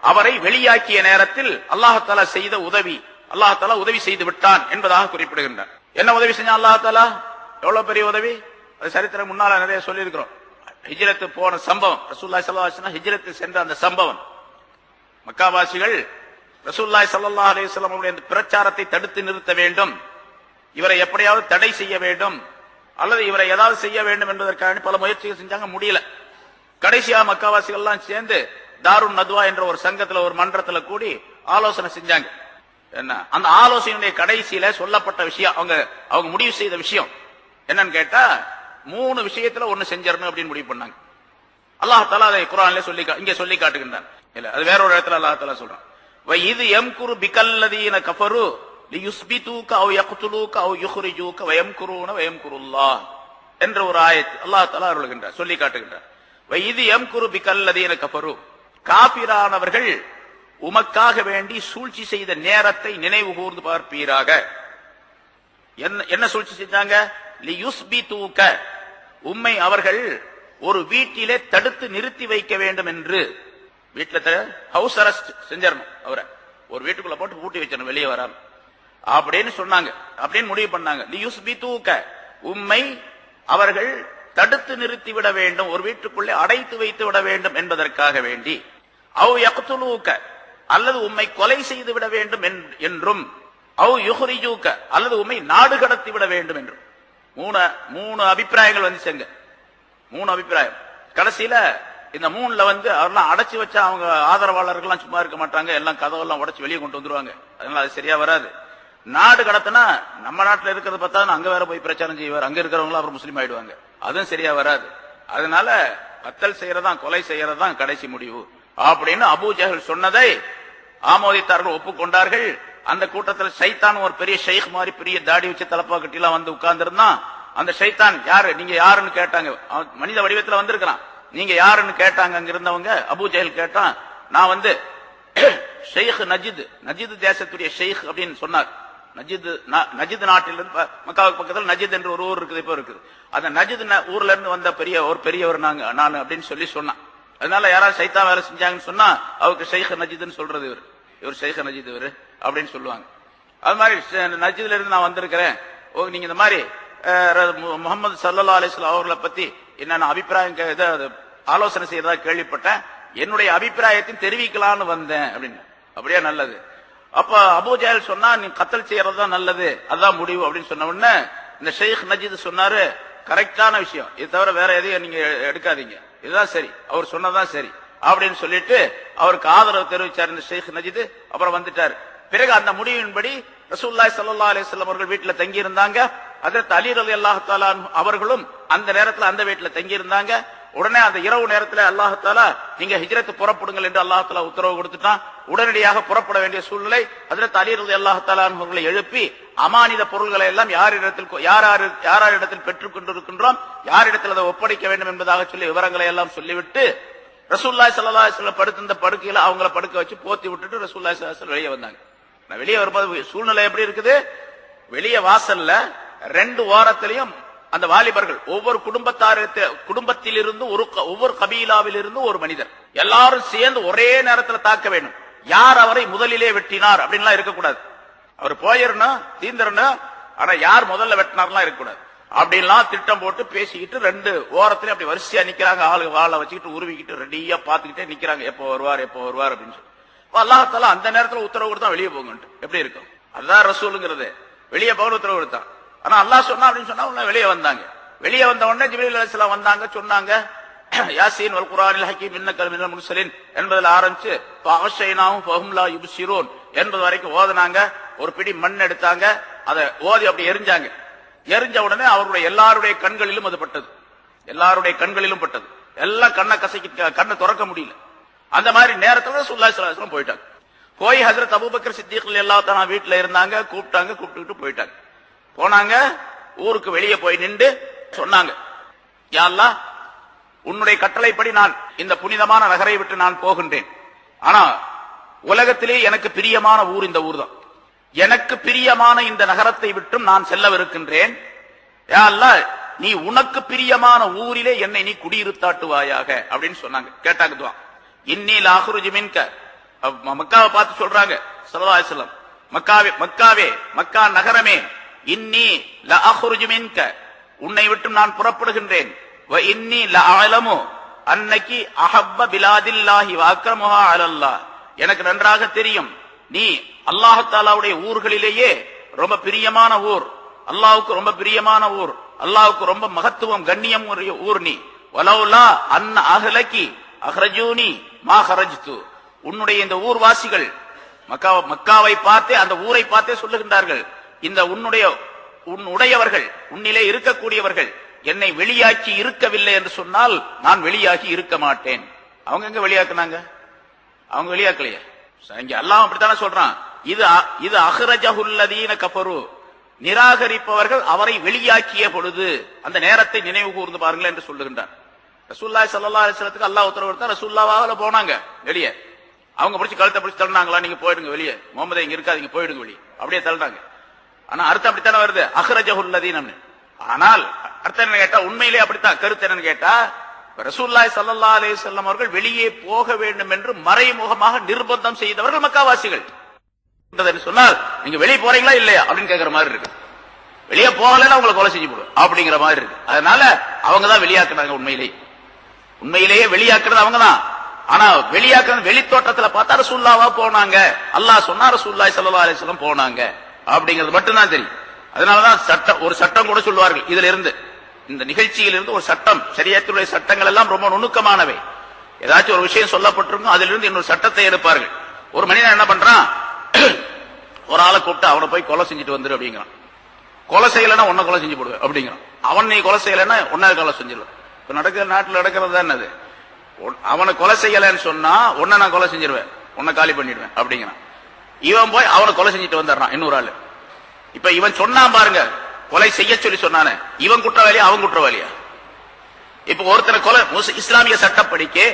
அவரை வெளியாக்கிய நேரத்தில் அல்லாஹ் தஆலா செய்த உதவி, அல்லாஹ் தஆலா உதவி செய்து விட்டான் என்பதாக குறிப்பிடுகின்றார். என்ன உதவி செஞ்சான் அல்லாஹ் தஆலா? எவ்வளவு பெரிய உதவி, அது சரித்திரம் முன்னால நிறைய சொல்லி இருக்கிறோம். ஹிஜ்ரத் போன சம்பவம், ரசூலுல்லாஹி ஸல்லல்லாஹு அலைஹி வஸல்லம் ஹிஜ்ரத் சென்ற அந்த சம்பவம், மக்காவாசிகள் ரசூலுல்லாஹி ஸல்லல்லாஹு அலைஹி வஸல்லம் அவருடைய பிரச்சாரத்தை தடுத்து நிறுத்த வேண்டும், இவரை எப்படியாவது தடை செய்ய வேண்டும், அல்லது இவரை ஏதாவது செய்ய வேண்டும் என்பதற்காக பல முயற்சிகள் செஞ்சாங்க, முடியல. கடைசியா மக்காவாசிகள் எல்லாம் சேர்ந்து தாருன் நத்வா என்ற ஒரு சங்கத்துல, ஒரு மன்றத்துல கூடி ஆலோசனை செஞ்சாங்க. என்ன அந்த ஆலோசனையுடைய கடைசியில சொல்லப்பட்ட விஷயம், அவங்க முடிவு செய்த விஷயம் என்னன்னு கேட்டா, 3 விஷயத்துல ஒன்னு செஞ்சிடணும் அப்படின்னு முடிவு பண்ணாங்க. அல்லாஹ் தஆலா அதை குர்ஆன்ல இங்கே சொல்லி காட்டுகின்றான். இல்ல, அது வேற ஒரு இடத்துல அல்லாஹ் தஆலா சொல்றான். வ இது யம்குரு பிகல்லதீன கஃபரு லியுஸ்பிதூக அவ் யக்துலூக அவ் யுக்ரிஜூக வ யம்குரூன வ யம்குருல்லாஹ் என்ற ஒரு ஆயத் அல்லாஹ் தஆலா அருளுகின்றார், சொல்லி காட்டுகின்றார். வ இது யம்குரு பிகல்லதீன கஃபரு, காபிரானவர்கள் உமக்காக வேண்டி சூழ்ச்சி செய்த நேரத்தை நினைவு கூர்ந்து பார்ப்பீராக. என்ன சூழ்ச்சி செஞ்சாங்க? லியுஸ்பிதூக, உம்மை அவர்கள் ஒரு வீட்டிலே தடுத்து நிறுத்தி வைக்க வேண்டும் என்று வீட்டுல ஹவுஸ் அரெஸ்ட் செஞ்சிடணும். அவரை ஒரு வீட்டுக்குள்ள போட்டு பூட்டி வச்சிடணும், வெளியே வராம அப்படின்னு சொன்னாங்க. அப்படின்னு முடிவு பண்ணாங்க. உம்மை அவர்கள் தடுத்து நிறுத்தி விட வேண்டும், ஒரு வீட்டுக்குள்ளே அடைத்து வைத்து விட வேண்டும் என்பதற்காக வேண்டி, அவ் யக்துலூக அல்லது உம்மை கொலை செய்து விட வேண்டும் என்றும், அவ் யுஹ்ரிஜூக அல்லது உம்மை நாடு கடத்தி விட வேண்டும் என்றும். மூணு அபிப்பிராயங்கள் வந்துச்சுங்க. மூணு அபிப்பிராயம். கடைசியில இந்த மூணுல அவரெல்லாம் அடைச்சு வச்சா அவங்க ஆதரவாளர்கள் சும்மா இருக்க மாட்டாங்க, எல்லாம் கதவெல்லாம் உடைச்சு வெளியே கொண்டு வந்துருவாங்க. அதனால அது சரியா வராது. நாடு கடத்தினா நம்ம நாட்டில் இருக்கிறத பார்த்தா அங்க வேற போய் பிரச்சாரம் செய்வார், அங்க இருக்கிறவங்களும் அப்புறம் முஸ்லீம் ஆயிடுவாங்க, அதுவும் சரியா வராது. அதனால கத்தல் செய்யறதான் கொலை செய்யறதான் கடைசி முடிவு அப்படின்னு அபூ ஜஹல் சொன்னதை ஆமோதித்தார்கள், ஒப்புக்கொண்டார்கள். அந்த கூட்டத்தில் சைத்தான் ஒரு பெரிய ஷைக் மாதிரி பெரிய தாடி வச்சு தலப்பா கட்டிலாம் உட்கார்ந்து இருந்தான். அந்த சைத்தான் யாரு, நீங்க யாருன்னு கேட்டாங்க. மனித வடிவத்தில் வந்திருக்கிறான். நீங்க யாருன்னு கேட்டாங்க. அங்க இருந்தவங்க அபூ ஜஹல் கேட்டான், நான் ஷெய்க் நஜித் தேசத்துடைய ஷெய்க் அப்படின்னு சொன்னார். நஜித் நாட்டிலிருந்து மக்காவுக்கு பக்கத்தில் நஜித் என்று ஒரு ஊர் இருக்குது, இப்போ இருக்குது. அந்த நஜித் ஊர்ல இருந்து வந்த பெரியவர் நான் அப்படின்னு சொல்லி சொன்னான். அதனால யாராவது சைத்தா வேலை செஞ்சாங்கன்னு சொன்னா அவருக்கு ஷெய்க் நஜித்னு சொல்றது இவர் ஷெய்க் நஜித் இவர் அப்படின்னு சொல்லுவாங்க. அது மாதிரி நஜித்ல இருந்து நான் வந்திருக்கிறேன், நீங்க இந்த மாதிரி முகமது ஸல்லல்லாஹு அலைஹி வஸல்லம் அவர்களை பத்தி என்னென்ன அபிப்பிராயம் ஆலோசனை செய்யறதா கேள்விப்பட்டேன், என்னுடைய அபிப்பிராயத்தையும் தெரிவிக்கலான்னு வந்தேன் அப்படின்னு. அப்படியே நல்லது. அப்ப அபூ ஜஹல் சொன்னா, நீ கத்தல் செய்யறதுதான் நல்லது, அதான் முடிவு அப்படின்னு சொன்ன உடனே இந்த ஷெய்க் நஜித் சொன்னாரு, கரெக்டான விஷயம், இது தவிர வேற எதையும் நீங்க எடுக்காதீங்க, இதுதான் சரி, அவர் சொன்னதான் சரி அப்படின்னு சொல்லிட்டு அவருக்கு ஆதரவு தெரிவிச்சார் இந்த ஷெய்க் நஜித். அப்புறம் வந்துட்டார். பிறகு அந்த முடிவின்படி ரசூலுல்லாஹி ஸல்லல்லாஹு அலைஹி வஸல்லம் அவர்கள் வீட்டுல தங்கி இருந்தாங்க. ஹஜ்ரத் அலி ரலியல்லாஹு தஆலா அவர்களும் அந்த நேரத்தில் அந்த வீட்டுல தங்கி இருந்தாங்க. உடனே அந்த இரவு நேரத்தில் அல்லாஹ் தஆலா நீங்க ஹிஜ்ரத் புறப்படுங்கள் என்று அல்லாஹ் தஆலா உத்தரவு கொடுத்துட்டான். உடனடியாக புறப்பட வேண்டிய சூழ்நிலை. ஹஜ்ரத் அலி ரலியல்லாஹு தஆலா அவர்களை எழுப்பி அமானித பொருள்களை எல்லாம் யாரிடத்தில் பெற்றுக் கொண்டிருக்கின்றோம், யாரிடத்தில் அதை ஒப்படைக்க வேண்டும் என்பதாக சொல்லி விவரங்களை எல்லாம் சொல்லிவிட்டு ரசூலுல்லாஹி ஸல்லல்லாஹு அலைஹி வஸல்லம் படுத்திருந்த படுக்கையில அவங்கள படுக்க வச்சு போத்தி விட்டுட்டு ரசூலுல்லாஹி ஸல்லல்லாஹு அலைஹி வஸல்லம் வெளியே வந்தாங்க. வெளியே வரும்போது சூழ்நிலை எப்படி இருக்குது, வெளியே வாசல்ல ரெண்டு ஓரத்திலையும் அந்த வாலிபர்கள் ஒவ்வொரு குடும்பத்திலிருந்து ஒவ்வொரு கபீலாவில் இருந்து ஒரு மனிதர் எல்லாரும் சேர்ந்து ஒரே நேரத்தில் தாக்க வேண்டும். யார் அவரை முதலிலே வெட்டினார் அப்படின்லாம் இருக்கக்கூடாது. அவர் போயிடணும் தீந்திரணும், ஆனா யார் முதல்ல வெட்டினார்லாம் இருக்கக்கூடாது. அப்படின்லாம் திட்டம் போட்டு பேசிக்கிட்டு ரெண்டு ஓரத்திலே அப்படி வரிசையா நிக்கிறாங்க. ஆளுங்க வாழை வச்சுக்கிட்டு உருவிக்கிட்டு ரெடியா பாத்துக்கிட்டே நிக்கிறாங்க, எப்போ வருவார் அப்படின்னு சொல்லி. அல்லாஹ் தஆலா அந்த நேரத்தில் உத்தரவு கொடுத்தா வெளியே போங்கன்ட்டு. எப்படி இருக்கும், அதுதான் ரசூலுங்கிறது, வெளியே போக உத்தரவு கொடுத்தான். ஆனா அல்லாஹ் சொன்னா அப்படின்னு சொன்னா வெளியே வந்தாங்க. வெளியே வந்த உடனே ஜிப்ரீல் அலைஹிஸ்ஸலாம் வந்தாங்க, சொன்னாங்க யாசீன் வல் குர்ஆனில் ஹக்கீம் இன்னக மினல் முர்சலீன் என்பதில் ஆரம்பிச்சு ஃபஅஷைனாஹும் ஃபஹும் லா யுப்சிரூன் என்பது வரைக்கும் ஓதுனாங்க. ஒரு பிடி மண் எடுத்தாங்க, அதை ஓதி அப்படி எரிஞ்சாங்க. எரிஞ்ச உடனே அவருடைய எல்லாருடைய கண்களிலும் அது பட்டது, எல்லாருடைய கண்களிலும் பட்டது. எல்லாம் கண்ணை கசக்கி கண்ணை திறக்க முடியல. அந்த மாதிரி நேரத்தில் ரசூலுல்லாஹி ஸல்லல்லாஹு அலைஹி வஸல்லம் போயிட்டாங்க. போய் ஹஜ்ரத் அபூபக்கர் சித்திக் ரலியல்லாஹு தஆலா வீட்டுல இருந்தாங்க. கூப்பிட்டுக்கிட்டு போயிட்டாங்க. போனாங்க, ஊருக்கு வெளியே போய் நின்று சொன்னாங்க, யா அல்லாஹ், உன்னுடைய கட்டளைப்படி நான் இந்த புனிதமான நகரை விட்டு நான் போகின்றேன். ஆனா உலகத்திலே எனக்கு பிரியமான ஊர் இந்த ஊர் தான். எனக்கு பிரியமான இந்த நகரத்தை விட்டும் நான் செல்லவிருக்கின்றேன். யா அல்லாஹ், நீ உனக்கு பிரியமான ஊரிலே என்னை நீ குடியிருத்தாட்டுவாயாக அப்படின்னு சொன்னாங்க. கேட்டாங்க துஆ. இன்னி லாஹ்ருஜு மின்க, மக்காவை பார்த்து சொல்றாங்க ஸல்லல்லாஹு அலைஹி வஸல்லம், மக்கா நகரமே, இன்னி லஅஹ்ருஜு மின்க, உன்னை விட்டு நான் புறப்படுகின்றேன். வ இன்னி லஅலமு அன்னகி அஹப்ப பிலாதில்லாஹி வ அக்ரமுஹா அலல்லாஹ், எனக்கு நன்றாக தெரியும் நீ அல்லாஹ் தஆலாவுடைய ஊர்களிலேயே ரொம்ப பிரியமான ஊர், அல்லாஹ்வுக்கு ரொம்ப பிரியமான ஊர், அல்லாஹ்வுக்கு ரொம்ப மகத்துவம் கண்ணியம் ஊர் நீ. வலௌலா அன்ன அஹ்லகி அஹ்ரஜூனி மா ஹரஜ்து, உன்னுடைய இந்த ஊர்வாசிகள் மக்காவை பார்த்தே, அந்த ஊரை பார்த்தே சொல்லுகின்றார்கள், இந்த உன்னுடையவர்கள் உன்னிலே இருக்கக்கூடியவர்கள் என்னை வெளியாக்கி இருக்கவில்லை என்று சொன்னால் நான் வெளியாகி இருக்க மாட்டேன். அவங்க எங்க வெளியாக்குனாங்க, அவங்க வெளியாக்கலையே. இங்க அல்லாஹ் அப்படித்தானே சொல்றான், இது அஹ்ரஜஹுல்லதீன கஃபரு, நிராகரிப்பவர்கள் அவரை வெளியாக்கிய பொழுது அந்த நேரத்தை நினைவு கூர்ந்து பாருங்கள் என்று சொல்லுகின்றார். ரசூலுல்லாஹி ஸல்லல்லாஹு அலைஹி வஸல்லத்துக்கு அல்லாஹ் உத்தரவு கொடுத்தா ரசூலுல்லாஹ்வால போனாங்க வெளியே. அவங்க பிடிச்சி கழுத்தை பிடிச்சி தள்ளினாங்களா, நீங்க போயிடுங்க வெளியே, முகமது இங்க இருக்காதீங்க போயிடுங்க வெளியே, அப்படியே தள்ளினாங்க. ஆனா அர்த்தம் அப்படித்தானே வருது, அஹ்ரஜஹுல்லதீன. ஆனால் அர்த்தம் என்ன கேட்டா, உண்மையிலே அப்படித்தான். கருத்து என்னன்னு கேட்டா, ரசூலுல்லாஹி ஸல்லல்லாஹு அலைஹி வஸல்லம் அவர்கள் வெளியே போக வேண்டும் என்று மறைமுகமாக நிர்பந்தம் செய்தவர்கள் மக்காவாசிகள். சொன்னால் நீங்க வெளியே போறீங்களா இல்லையா அப்படின்னு கேட்கிற மாதிரி இருக்கு. வெளியே போகலன்னா உங்களை கொலை செஞ்சு போடுவோம் அப்படிங்கிற மாதிரி இருக்கு. அதனால அவங்க தான் வெளியாக்குறாங்க. உண்மையிலேயே வெளியாக்குறது அவங்க தான். ஆனா வெளியாக்குறது வெளித்தோட்டத்துல பார்த்தா ரசூலுல்லாஹா போனாங்க, அல்லாஹ் சொன்னா ரசூலுல்லாஹி ஸல்லல்லாஹு அலைஹி வஸல்லம் போனாங்க அப்படிங்கிறது மட்டும்தான் தெரியும். அதனாலதான் ஒரு சட்டம் கூட சொல்வார்கள். இதுல இருந்து, இந்த நிகழ்ச்சியில் இருந்து ஒரு சட்டம், ஷரியத்துடைய சட்டங்கள் எல்லாம் ரொம்ப நுணுக்கமானவை. ஏதாச்சும் ஒரு விஷயம் சொல்லப்பட்டிருக்கும், அதிலிருந்து இன்னொரு சட்டத்தை எடுப்பார்கள். ஒரு மனிதன் என்ன பண்றான், ஒரு ஆளை கூப்பிட்டு அவனை போய் கொலை செஞ்சுட்டு வந்துரு அப்படிங்கிறான். கொலை செய்யலைன்னா உன்னை கொலை செஞ்சு போடுவேன் அப்படிங்கிறான். அவன் நீ கொலை செய்யலைன்னா உன்னை கொலை செஞ்சிருவேன். இப்ப நாட்டில் நடக்கிறது தான் என்னது, அவனை கொலை செய்யலன்னு சொன்னா உன்னை நான் கொலை செஞ்சிருவேன், உன்னை காலி பண்ணிடுவேன் அப்படிங்கிறான். இவன் போய் அவனை கொலை செஞ்சுட்டு வந்துடுறான் இன்னொரு ஆளு. இப்ப இவன் சொன்னான் பாருங்க, கொலை செய்ய சொல்லி சொன்னானே, இவன் குற்றவாளியா அவன் குற்றவாளியா? இப்ப ஒருத்தனை கொலை, இஸ்லாமிய சட்டப்படிக்கு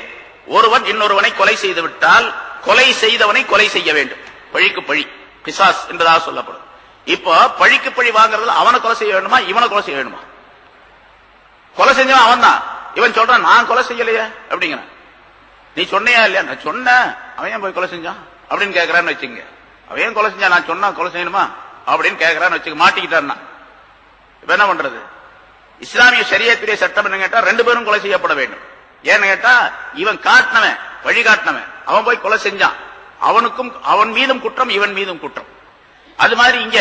ஒருவன் இன்னொருவனை கொலை செய்து விட்டால் கொலை செய்தவனை கொலை செய்ய வேண்டும். பழிக்கு பழி, கிசாஸ் என்பதாக சொல்லப்படும். இப்ப பழிக்கு பழி வாங்குறதுல அவனை கொலை செய்ய வேண்டுமா இவனை கொலை செய்ய வேண்டுமா? கொலை செஞ்சவன் அவன் தான். இவன் சொல்றான் நான் கொலை செய்யலையே அப்படிங்கிறான். நீ சொன்னையா இல்லையா? நான் சொன்னேன், அவன் ஏன் போய் கொலை செஞ்சான் அப்படின்னு கேட்கறான்னு வச்சுங்க. அவன் ஏன் கொலை செஞ்சான், நான் சொன்னா கொலை செய்யணுமா அப்படின்னு கேட்கறான்னு வச்சுக்க, மாட்டிக்கிட்டான்னா இப்ப என்ன பண்றது? இஸ்லாமிய ஷரியத்துடைய சட்டம் என்ன கேட்டா, ரெண்டு பேரும் கொலை செய்யப்பட வேண்டும். ஏன்னு கேட்டா, இவன் காட்டினவன், வழிகாட்டினவன், அவன் போய் கொலை செஞ்சான், அவனுக்கும் அவன் மீதும் குற்றம், இவன் மீதும் குற்றம். அது மாதிரி இங்க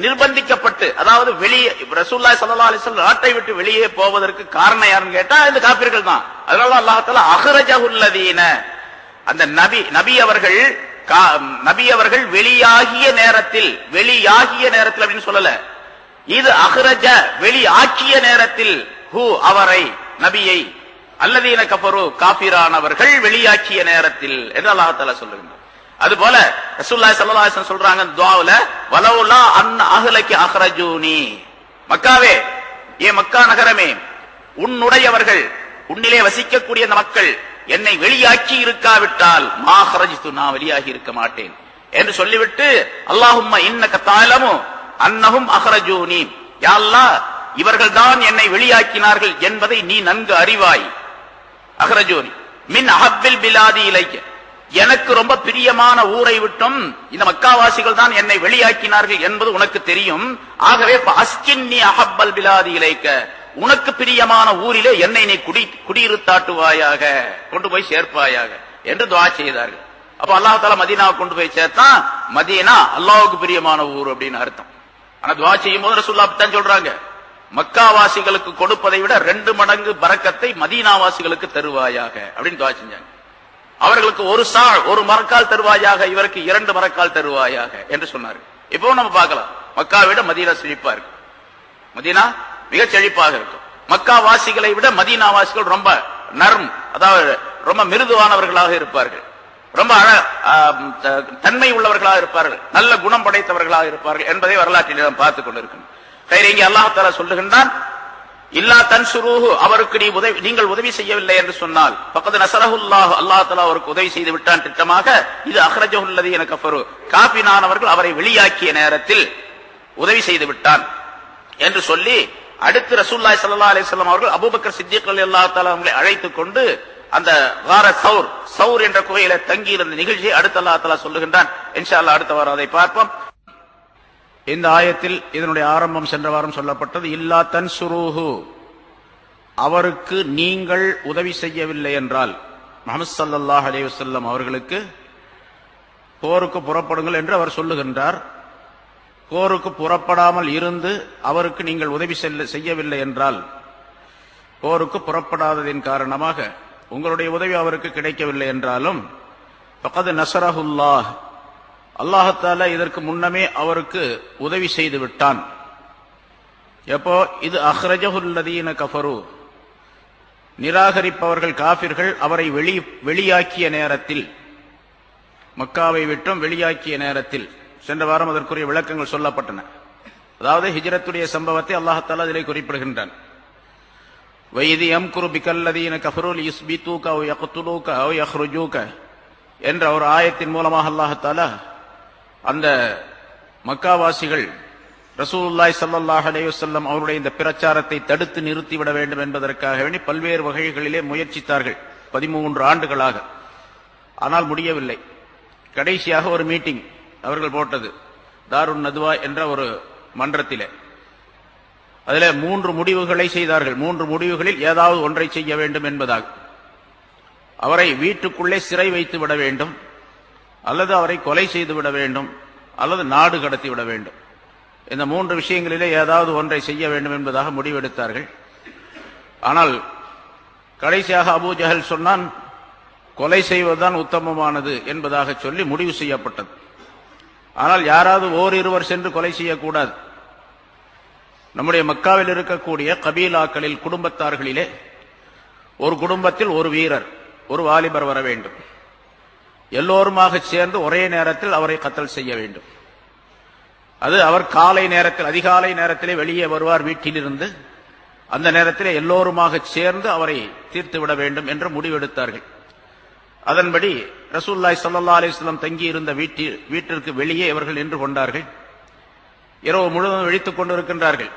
நிர்பந்திக்கப்பட்டு, அதாவது வெளியே ரசூலுல்லாஹி ஸல்லல்லாஹு அலைஹி வஸல்லம் நாட்டை விட்டு வெளியே போவதற்கு காரணம் யாருன்னு கேட்டா இந்த காபிர்கள் தான். அதனால அல்லாஹ் தஆலா அஹ்ரஜஹுல்லதீன, அந்த நபி அவர்கள் வெளியாகிய நேரத்தில் அப்படின்னு சொல்லல, இது அஹ்ரஜ வெளியாக்கிய நேரத்தில், ஹு அவரை, நபியை, அல்லதீன கஃபரு காபிரானவர்கள் வெளியாக்கிய நேரத்தில் என்று அல்லாஹ் தஆலா சொல்லுகிறார். அதுபோல ரசூலுல்லாஹி ஸல்லல்லாஹு அலைஹி வஸல்லம் சொல்றாங்க துஆவுல, வலவுலா அன் அஹ்லகி அஹ்ரஜூனி, மக்காவே, ஏ மக்கா நகரமே, உன்னுடையவர்கள், உன்னிலே வசிக்கக்கூடிய அந்த மக்கள் என்னை வெளியாக்கி இருக்காவிட்டால் மா ஹரஜ்து, நான் வெளியாகி இருக்க மாட்டேன் என்று சொல்லிவிட்டு, அல்லாஹும்ம இன்னக தஅலமு அன்னஹும் அஹ்ரஜூனி, யா அல்லாஹ் இவர்கள் தான் என்னை வெளியாக்கினார்கள் என்பதை நீ நன்கு அறிவாய். அஹ்ரஜூனி மின் அஹப்பில் பிலாதி இலைக்க, எனக்கு ரொம்ப பிரியமான ஊரை விட்டும் இந்த மக்காவாசிகள் தான் என்னை வெளியாக்கினார்கள் என்பது உனக்கு தெரியும். ஆகவே அஸ்கின்னி அஹப்பல் பிலாதி இலைக்க, உனக்கு பிரியமான ஊரிலே என்னை நீ குடியிருத்தாட்டுவாயாக, கொண்டு போய் சேர்ப்பாயாக என்று துஆ செய்தார்கள். அப்ப அல்லாஹ் தஆலா மதீனாவை கொண்டு போய் சேர்த்தா, மதீனா அல்லாஹ்வுக்கு பிரியமான ஊர் அப்படின்னு அர்த்தம். ஆனா துஆ செய்யும் போது ரசூலுல்லாஹ் தான் சொல்றாங்க, மக்காவாசிகளுக்கு கொடுப்பதை விட 2 மடங்கு பரக்கத்தை மதீனாவாசிகளுக்கு தருவாயாக அப்படின்னு துஆ செஞ்சாங்க. அவர்களுக்கு ஒரு மரக்கால் தருவாயாக, இவருக்கு 2 மரக்கால் தருவாயாக என்று சொன்னார்கள். இப்போ நம்ம பார்க்கலாம், மக்காவை விட மதீனா செழிப்பா இருக்கு, மதீனா மிக செழிப்பாக இருக்கும். மக்காவாசிகளை விட மதீனாவாசிகள் ரொம்ப அதாவது ரொம்ப மிருதுவானவர்களாக இருப்பார்கள், ரொம்ப தன்மை உள்ளவர்களாக இருப்பார்கள், நல்ல குணம் படைத்தவர்களாக இருப்பார்கள் என்பதை வரலாற்றில் நாம் பார்த்துக் கொண்டிருக்கிறோம். இங்கே அல்லாஹ் தஆலா சொல்லுகின்றான், இல்லா தன்சுரூஹு, அவருக்கு நீங்கள் உதவி செய்யவில்லை என்று சொன்னால், ஃபக்கத் நஸரஹுல்லாஹ், அல்லாஹ் தஆலா அவருக்கு உதவி செய்து விட்டான் திட்டமாக. இது அஹ்ரஜஹுல்லதீன கஃபரு, காஃபிரானவர்கள் அவரை வெளியாக்கிய நேரத்தில் உதவி செய்து விட்டான் என்று சொல்லி, அடுத்து ரசூலுல்லாஹி ஸல்லல்லாஹு அலைஹி வஸல்லம் அவர்கள் அபூபக்கர் சித்திக் ரலியல்லாஹு தஆலா அவர்களை அழைத்துக் கொண்டு அந்த கார சௌர் என்ற குகையில தங்கி இருந்த நிகழ்ச்சியை அடுத்து அல்லாஹ் தஆலா சொல்லுகின்றான். இன்ஷா அல்லாஹ் அடுத்த வாரம் அதை பார்ப்போம். இந்த ஆயத்தில் இதனுடைய ஆரம்பம் சென்ற வாரம் சொல்லப்பட்டது, இல்லா தன்சுரூஹு, அவருக்கு நீங்கள் உதவி செய்யவில்லை என்றால், முஹம்மது ஸல்லல்லாஹு அலைஹி வஸல்லம் அவர்களுக்கு போருக்கு புறப்படுங்கள் என்று அவர் சொல்லுகின்றார். போருக்கு புறப்படாமல் இருந்து அவருக்கு நீங்கள் உதவி செய்யவில்லை என்றால், போருக்கு புறப்படாததின் காரணமாக உங்களுடைய உதவி அவருக்கு கிடைக்கவில்லை என்றாலும், ஃபக்கத் நஸரஹுல்லாஹ், அல்லாஹ் தஆலா இதற்கு முன்னமே அவருக்கு உதவி செய்து விட்டான். எப்போ? இது அஹ்ரஜஹுல்லதீன கஃபரு, நிராகரிப்பவர்கள் காபிர்கள் அவரை வெளியாக்கிய நேரத்தில், மக்காவை விட்டும் வெளியாக்கிய நேரத்தில். சென்ற வாரம் அதற்குரிய விளக்கங்கள் சொல்லப்பட்டன. அதாவது ஹிஜ்ரத்துடைய சம்பவத்தை அல்லாஹ் தஆலா இதிலே குறிப்பிடுகின்றான். வைதி யம்குரு பிகல்லதீன கஃபரு லியுஸ்பிதூக அவ் யக்துலூக அவ் யக்ருஜூக என்ற ஒரு ஆயத்தின் மூலமாக அல்லாஹ் தஆலா அந்த மக்காவாசிகள் ரசூலுல்லாஹி ஸல்லல்லாஹு அலைஹி வஸல்லம் அவருடைய இந்த பிரச்சாரத்தை தடுத்து நிறுத்திவிட வேண்டும் என்பதற்காக வேண்டி பல்வேறு வகைகளிலே முயற்சித்தார்கள் 13 ஆண்டுகளாக. ஆனால் முடியவில்லை. கடைசியாக ஒரு மீட்டிங் அவர்கள் போட்டது தாருன் நதுவா என்ற ஒரு மன்றத்திலே. அதில் 3 முடிவுகளை செய்தார்கள். 3 முடிவுகளில் ஏதாவது ஒன்றை செய்ய வேண்டும் என்பதாக. அவரை வீட்டுக்குள்ளே சிறை வைத்து விட வேண்டும், அல்லது அவரை கொலை செய்து விட வேண்டும், அல்லது நாடு கடத்தி விட வேண்டும். இந்த 3 விஷயங்களிலே ஏதாவது ஒன்றை செய்ய வேண்டும் என்பதாக முடிவெடுத்தார்கள். ஆனால் கடைசியாக அபூ ஜஹல் சொன்னான், கொலை செய்வதுதான் உத்தமமானது என்பதாக சொல்லி முடிவு செய்யப்பட்டது. ஆனால் யாராவது ஓரிருவர் சென்று கொலை செய்யக்கூடாது. நம்முடைய மக்காவில் இருக்கக்கூடிய கபீலாக்களில் குடும்பத்தார்களிலே ஒரு குடும்பத்தில் ஒரு வீரர், ஒரு வாலிபர் வர வேண்டும். எல்லோருமாக சேர்ந்து ஒரே நேரத்தில் அவரை கத்தல் செய்ய வேண்டும். அது அவர் காலை நேரத்தில், அதிகாலை நேரத்திலே வெளியே வருவார் வீட்டிலிருந்து. அந்த நேரத்தில் எல்லோருமாக சேர்ந்து அவரை தீர்த்து விட வேண்டும் என்று முடிவெடுத்தார்கள். அதன்படி ரசூலுல்லாஹி ஸல்லல்லாஹு அலைஹி வஸல்லம் தங்கி இருந்த வீட்டிற்கு வெளியே இவர்கள் நின்று கொண்டார்கள். இரவு முழுவதும் விழித்துக் கொண்டிருக்கின்றார்கள்.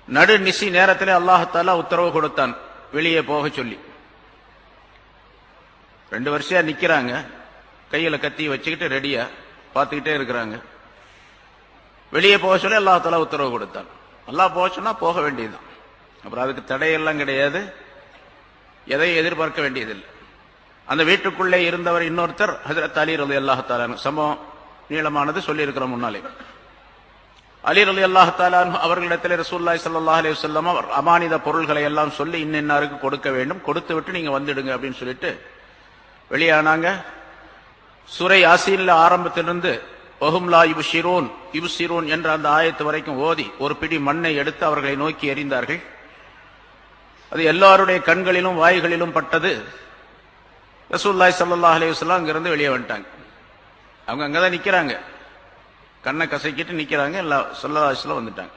நடு நிசி நேரத்திலே அல்லாஹ் தஆலா உத்தரவு கொடுத்தான் வெளியே போக சொல்லி. 2 வருஷமா நிக்கிறாங்க, கையில கத்தி வச்சுக்கிட்டு ரெடியா பார்த்துக்கிட்டே இருக்கிறாங்க. வெளியே போக சொல்லி அல்லாஹ் தஆலா உத்தரவு கொடுத்தான். அல்லாஹ் போக சொன்னா போக வேண்டியதுதான். அப்புறம் அதுக்கு தடையெல்லாம் கிடையாது, எதையும் எதிர்பார்க்க வேண்டியதில்லை. அந்த வீட்டுக்குள்ளே இருந்தவர் இன்னொருத்தர் ஹஜ்ரத் அலி ரலியல்லாஹு தஆலா அன்ஹு. சம்பவம் நீளமானது சொல்லி இருக்கிறோம் முன்னாலே. அலி ரலியல்லாஹு தஆலா அன்ஹு அவர்களிடத்தில் ரசூலுல்லாஹி ஸல்லல்லாஹு அலைஹி வஸல்லம் அமானித பொருள்களை எல்லாம் சொல்லி இன்னின்னாருக்கு கொடுக்க வேண்டும், கொடுத்து விட்டு நீங்க வந்துடுங்க அப்படின்னு சொல்லிட்டு வெளியானாங்க. சூரை யாசீன்ல ஆரம்பத்திலிருந்து வஹும் லா யுப்சிரூன் என்ற அந்த ஆயத்து வரைக்கும் ஓதி ஒரு பிடி மண்ணை எடுத்து அவர்களை நோக்கி எறிந்தார்கள். அது எல்லாருடைய கண்களிலும் வாய்களிலும் பட்டது. ரசூலுல்லாஹி ஸல்லல்லாஹு அலைஹி வஸல்லம் அங்கிருந்து வெளியே வந்துட்டாங்க. அவங்க அங்கதான் நிக்கிறாங்க, கண்ணை கசக்கிட்டு நிக்கிறாங்க. ஸல்லல்லாஹு அலைஹி வஸல்லம் வந்துட்டாங்க.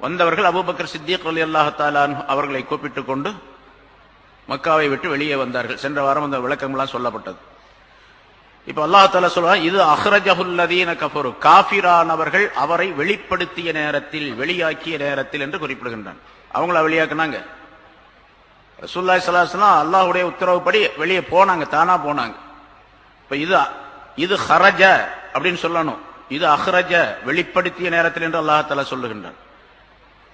வந்தவர்கள் அபூபக்கர் சித்திக் ரலியல்லாஹு தஆலா அன்ஹு அவர்களை கூப்பிட்டு கொண்டு மக்காவை விட்டு வெளியே வந்தார்கள். சென்ற வாரம் அந்த விளக்கங்கள்லாம் சொல்லப்பட்டது. இப்ப அல்லாஹ் தஆலா சொல்றான், இது அஹ்ரஜஹுல்லதீன கஃபரு, காஃபிரானவர்கள் அவரை வெளிப்படுத்திய நேரத்தில், வெளியாக்கிய நேரத்தில் என்று குறிப்பிடுகின்றான். அவங்கள வெளியாக்குனாங்க. ரசூலுல்லாஹி ஸல்லல்லாஹு அலைஹி வஸல்லம் அல்லாஹ்வுடைய உத்தரவுப்படி வெளியே போனாங்க, தானா போனாங்க. இப்ப இது ஹரஜ அப்படின்னு சொல்லணும். இது அஹ்ரஜ, வெளிப்படுத்திய நேரத்தில் என்று அல்லாஹ் தஆலா சொல்லுகின்றான்.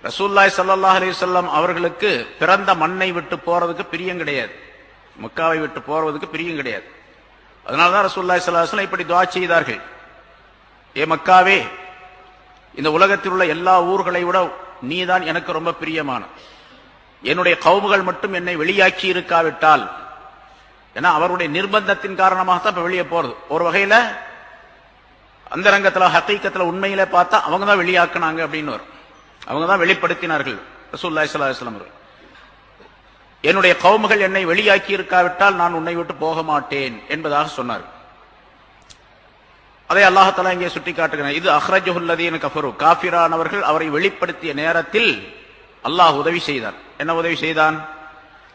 ரசூலுல்லாஹி ஸல்லல்லாஹு அலைஹி வஸல்லம் அவர்களுக்கு பிறந்த மண்ணை விட்டு போறதுக்கு பிரியம் கிடையாது, மக்காவை விட்டு போறதுக்கு பிரியம் கிடையாது. அதனாலதான் ரசூலுல்லாஹி ஸல்லல்லாஹு அலைஹி வஸல்லம் இப்படி துஆ செய்தார்கள். ஏ மக்காவே, இந்த உலகத்தில் உள்ள எல்லா ஊர்களை விட நீதான் எனக்கு ரொம்ப பிரியமான. என்னுடைய கவுமுகள் மட்டும் என்னை வெளியாக்கி இருக்காவிட்டால், ஏன்னா அவருடைய நிர்பந்தத்தின் காரணமாகத்தான் இப்ப வெளியே போறது. ஒரு வகையில அந்த ரங்கத்துல ஹகீகத்துல உண்மையில பார்த்தா அவங்க தான் வெளியாக்குனாங்க அப்படின்னு வரும். அவங்க தான் வெளிப்படுத்தினார்கள் ரசூலுல்லாஹி ஸல்லல்லாஹு அலைஹி வஸல்லம் அவர்கள். என்னுடைய கவுமுகள் என்னை வெளியாக்கி இருக்காவிட்டால் நான் உன்னை விட்டு போக மாட்டேன் என்பதாக சொன்னார். அதை அல்லாஹ் தஆலா இங்கே சுட்டி காட்டுகிறார். இது அஹ்ரஜஹுல்லதீன கஃபரு, காஃபிரானவர்கள் அவரை வெளிப்படுத்திய நேரத்தில் அல்லாஹ் உதவி செய்தான். என்ன உதவி செய்தான்?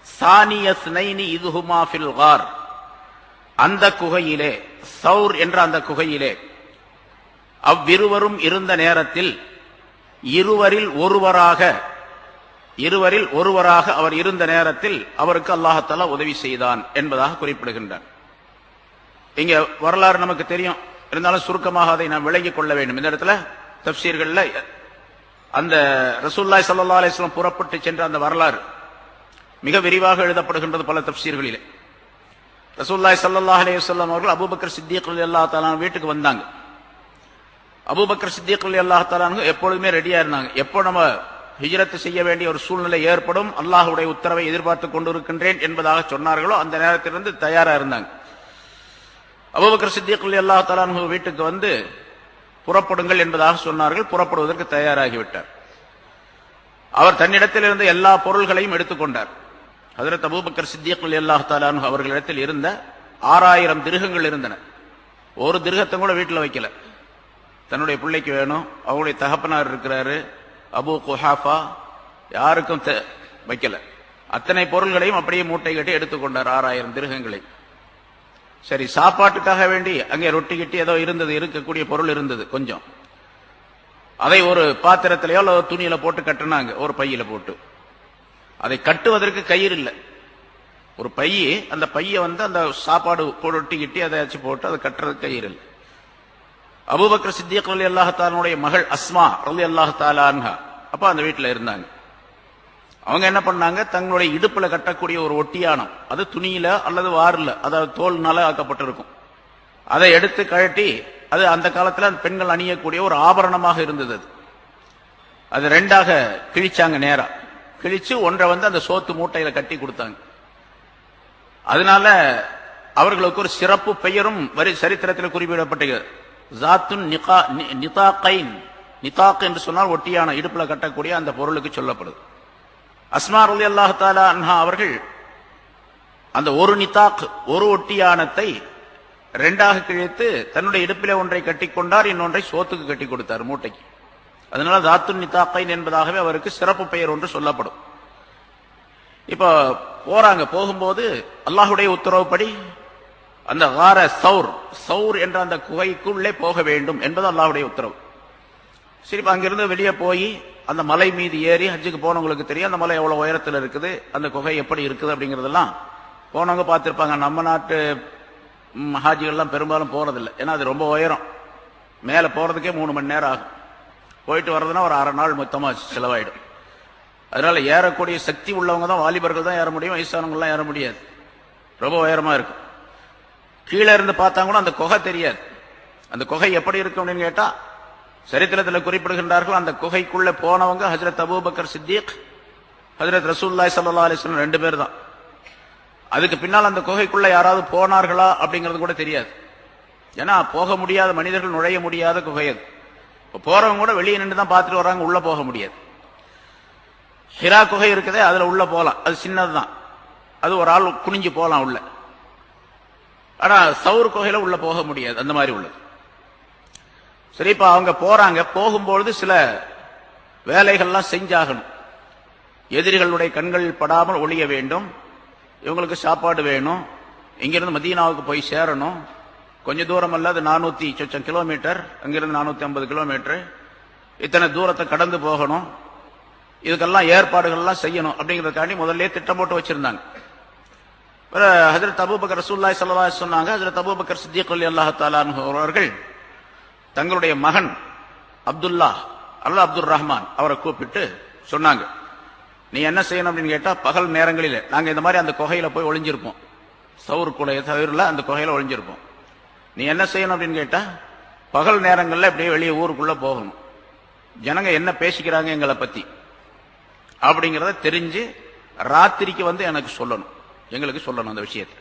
சானியஸ்னைனி இதுஹுமா ஃபில் கார், அந்த குகையிலே, சௌர் என்ற அந்த குகையிலே அவ்விருவரும் இருந்த நேரத்தில் இருவரில் ஒருவராக அவர் இருந்த நேரத்தில் அவருக்கு அல்லாஹ் தஆலா உதவி செய்தான் என்பதாக குறிப்பிடுகின்றார். இங்க வரலாறு நமக்கு தெரியும், இருந்தாலும் சுருக்கமாக அதை நாம் விளங்கிக் கொள்ள வேண்டும். இந்த இடத்துல தஃப்சீர்கள்ல அந்த ரசூலுல்லாஹி ஸல்லல்லாஹு அலைஹி வஸல்லம் புறப்பட்டு சென்ற அந்த வரலாறு மிக விரிவாக எழுதப்படுகின்றது பல தஃப்சீர்களிலே. ரசூலுல்லாஹி ஸல்லல்லாஹு அலைஹி வஸல்லம் அவர்கள் அபூபக்கர் சித்திக் ரலியல்லாஹு தஆலா வீட்டுக்கு வந்தாங்க. அபூபக்கர் சித்திக் ரலியல்லாஹு தஆலா எப்பொழுதுமே ரெடியா இருந்தாங்க. எப்போ நம்ம ஹிஜ்ரத் செய்ய வேண்டிய ஒரு சூழ்நிலை ஏற்படும், அல்லாஹ்வுடைய உத்தரவை எதிர்பார்த்து கொண்டிருக்கின்றேன் என்பதாக சொன்னார்களோ அந்த நேரத்திலிருந்து தயாரா இருந்தாங்க. அபூபக்கர் சித்திக் ரலியல்லாஹு தஆலா வீட்டுக்கு வந்து புறப்படுங்கள் என்பதாக சொன்னார்கள். புறப்படுவதற்கு தயாராகிவிட்டார். அவர் தன்னிடத்தில் இருந்த எல்லா பொருள்களையும் எடுத்துக்கொண்டார். ஹஜ்ரத் அபூபக்கர் சித்திக் ரலியல்லாஹு தஆலா அவர்களிடத்தில் இருந்த 6000 திருகங்கள் இருந்தன. ஒரு திருகத்தை கூட வீட்டில் வைக்கல. தன்னுடைய பிள்ளைக்கு வேணும், அவங்களுடைய தகப்பனார் இருக்கிறாரு அபூ குஹாஃபா, யாருக்கும் வைக்கல. அத்தனை பொருள்களையும் அப்படியே மூட்டை கட்டி எடுத்துக்கொண்டார், 6000 திருகங்களை. சரி, சாப்பாட்டுக்காக வேண்டி அங்கே ரொட்டி கிட்டி ஏதோ இருந்தது, இருக்கக்கூடிய பொருள் இருந்தது கொஞ்சம். அதை ஒரு பாத்திரத்திலேயோ அல்லது துணியில போட்டு கட்டினாங்க, ஒரு பையில போட்டு. அதை கட்டுவதற்கு கயிறு இல்லை, ஒரு பைய, அந்த பைய அந்த சாப்பாடு பொருட்டி கிட்டி அதை வச்சு போட்டு அதை கட்டுறதுக்கு கயிறு இல்லை. அபூபக்கர் சித்திக் ரலியல்லாஹு தஆலாவுடைய மகள் அஸ்மா ரலியல்லாஹு தஆலா அன்ஹா அப்ப அந்த வீட்டில் இருந்தாங்க. அவங்க என்ன பண்ணாங்க, தங்களுடைய இடுப்புல கட்டக்கூடிய ஒரு ஒட்டியானம், அது துணியில அல்லது வாரில், அதாவது தோல்னால ஆக்கப்பட்டிருக்கும், அதை எடுத்து கழட்டி, அது அந்த காலத்துல பெண்கள் அணியக்கூடிய ஒரு ஆபரணமாக இருந்தது. அது ரெண்டாக கிழிச்சாங்க, நேரா கிழிச்சு ஒன்றை அந்த சோத்து மூட்டையில கட்டி கொடுத்தாங்க. அதனால அவர்களுக்கு ஒரு சிறப்பு பெயரும் சரித்திரத்தில் குறிப்பிடப்பட்டது. ஜாத்துன் நிதாக்கைன், நிதாக் என்று சொன்னால் ஒட்டியான இடுப்புல கட்டக்கூடிய அந்த பொருளுக்கு சொல்லப்படுது. அஸ்மா ரலியல்லாஹு தஆலா அன்ஹா அவர்கள் அந்த ஒரு நிதாக், ஒரு ஒட்டியானத்தை ரெண்டாக கிழித்து தன்னுடைய இடுப்பிலே ஒன்றை கட்டிக்கொண்டார், இன்னொன்றை சோத்துக்கு கட்டி கொடுத்தார், மூட்டைக்கு. அதனால ஜாத்துன் நிதாக்கைன் என்பதாகவே அவருக்கு சிறப்பு பெயர் ஒன்று சொல்லப்படும். இப்ப போறாங்க, போகும்போது அல்லாஹுடைய உத்தரவுப்படி அந்த கார சௌர் என்ற அந்த குகைக்குள்ளே போக வேண்டும் என்பது அல்லாஹுடைய உத்தரவு. சரி, அங்கிருந்து வெளியே போய் அந்த மலை மீது ஏறி, ஹஜ்ஜுக்கு போனவங்களுக்கு தெரியும் அந்த மலை எவ்வளவு உயரத்தில் இருக்குது, அந்த குகை எப்படி இருக்குது அப்படிங்கறதெல்லாம் போனவங்க பார்த்திருப்பாங்க. நம்ம நாட்டு ஹாஜிகள்லாம் பெரும்பாலும் போறதில்லை, ஏன்னா அது ரொம்ப உயரம், மேல போறதுக்கே 3 மணி நேரம் ஆகும். போயிட்டு வர்றதுன்னா ஒரு அரை நாள் மொத்தமா செலவாயிடும். அதனால ஏறக்கூடிய சக்தி உள்ளவங்க தான், வாலிபர்கள் தான் ஏற முடியும், வயசானவங்கலாம் ஏற முடியாது, ரொம்ப உயரமா இருக்கும். கீழே இருந்து பார்த்தா கூட அந்த குகை தெரியாது. அந்த குகை எப்படி இருக்கும் அப்படின்னு கேட்டா, சரித்திரத்தில் குறிப்பிடுகின்றார்கள், அந்த குகைக்குள்ள போனவங்க ஹஜ்ரத் அபூபக்கர் சித்திக், ஹஜ்ரத் ரசூலுல்லாஹி ஸல்லல்லாஹு அலைஹி வஸல்லம் 2 பேர் தான். அதுக்கு பின்னால் அந்த குகைக்குள்ள யாராவது போனார்களா அப்படிங்கிறது கூட தெரியாது. ஏன்னா போக முடியாத, மனிதர்கள் நுழைய முடியாத குகை அது. போறவங்க கூட வெளியே நின்று தான் பார்த்துட்டு வராங்க, உள்ள போக முடியாது. ஹிரா குகை இருக்குதே, அதுல உள்ள போலாம், அது சின்னதுதான், அது ஒரு ஆள் குனிஞ்சு போலாம் உள்ள. ஆனா சௌர் குகையில உள்ள போக முடியாது, அந்த மாதிரி உள்ளது. சரி, இப்ப அவங்க போறாங்க, போகும்பொழுது சில வேலைகள்லாம் செஞ்சாகணும். எதிரிகளுடைய கண்கள் படாமல் ஒளிய வேண்டும், இவங்களுக்கு சாப்பாடு வேணும், இங்கிருந்து மதீனாவுக்கு போய் சேரணும். கொஞ்ச தூரம் அல்ல, அது 400 சொச்சம் கிலோமீட்டர், அங்கிருந்து 450 கிலோமீட்டர், இத்தனை தூரத்தை கடந்து போகணும். இதுக்கெல்லாம் ஏற்பாடுகள்லாம் செய்யணும் அப்படிங்கிறதுக்காண்டி முதல்ல திட்டம் போட்டு வச்சிருந்தாங்க. ஹஜ்ரத் அபூபக்கர் ரசூலுல்லாஹி ஸல்லல்லாஹு அலைஹி வஸல்லம் சொன்னாங்க, ஹஜ்ரத் அபூபக்கர் சித்திக் ரலியல்லாஹு தஆலா அன்ஹு அவர்கள் தங்களுடைய மகன் அப்துல்லா அல்ல அப்துல் ரஹ்மான் அவரை கூப்பிட்டு சொன்னாங்க, நீ என்ன செய்யணும் அப்படின்னு கேட்டா, பகல் நேரங்களில் நாங்க இந்த மாதிரி அந்த குகையில போய் ஒளிஞ்சிருப்போம், சௌர் குலைய தவிர அந்த குகையில ஒளிஞ்சிருப்போம். நீ என்ன செய்யணும் அப்படின்னு கேட்டா, பகல் நேரங்கள்ல அப்படியே வெளியே ஊருக்குள்ள போகணும், ஜனங்க என்ன பேசிக்கிறாங்க எங்களை பத்தி அப்படிங்கறத தெரிஞ்சு ராத்திரிக்கு எனக்கு சொல்லணும், எங்களுக்கு சொல்லணும் அந்த விஷயத்தை.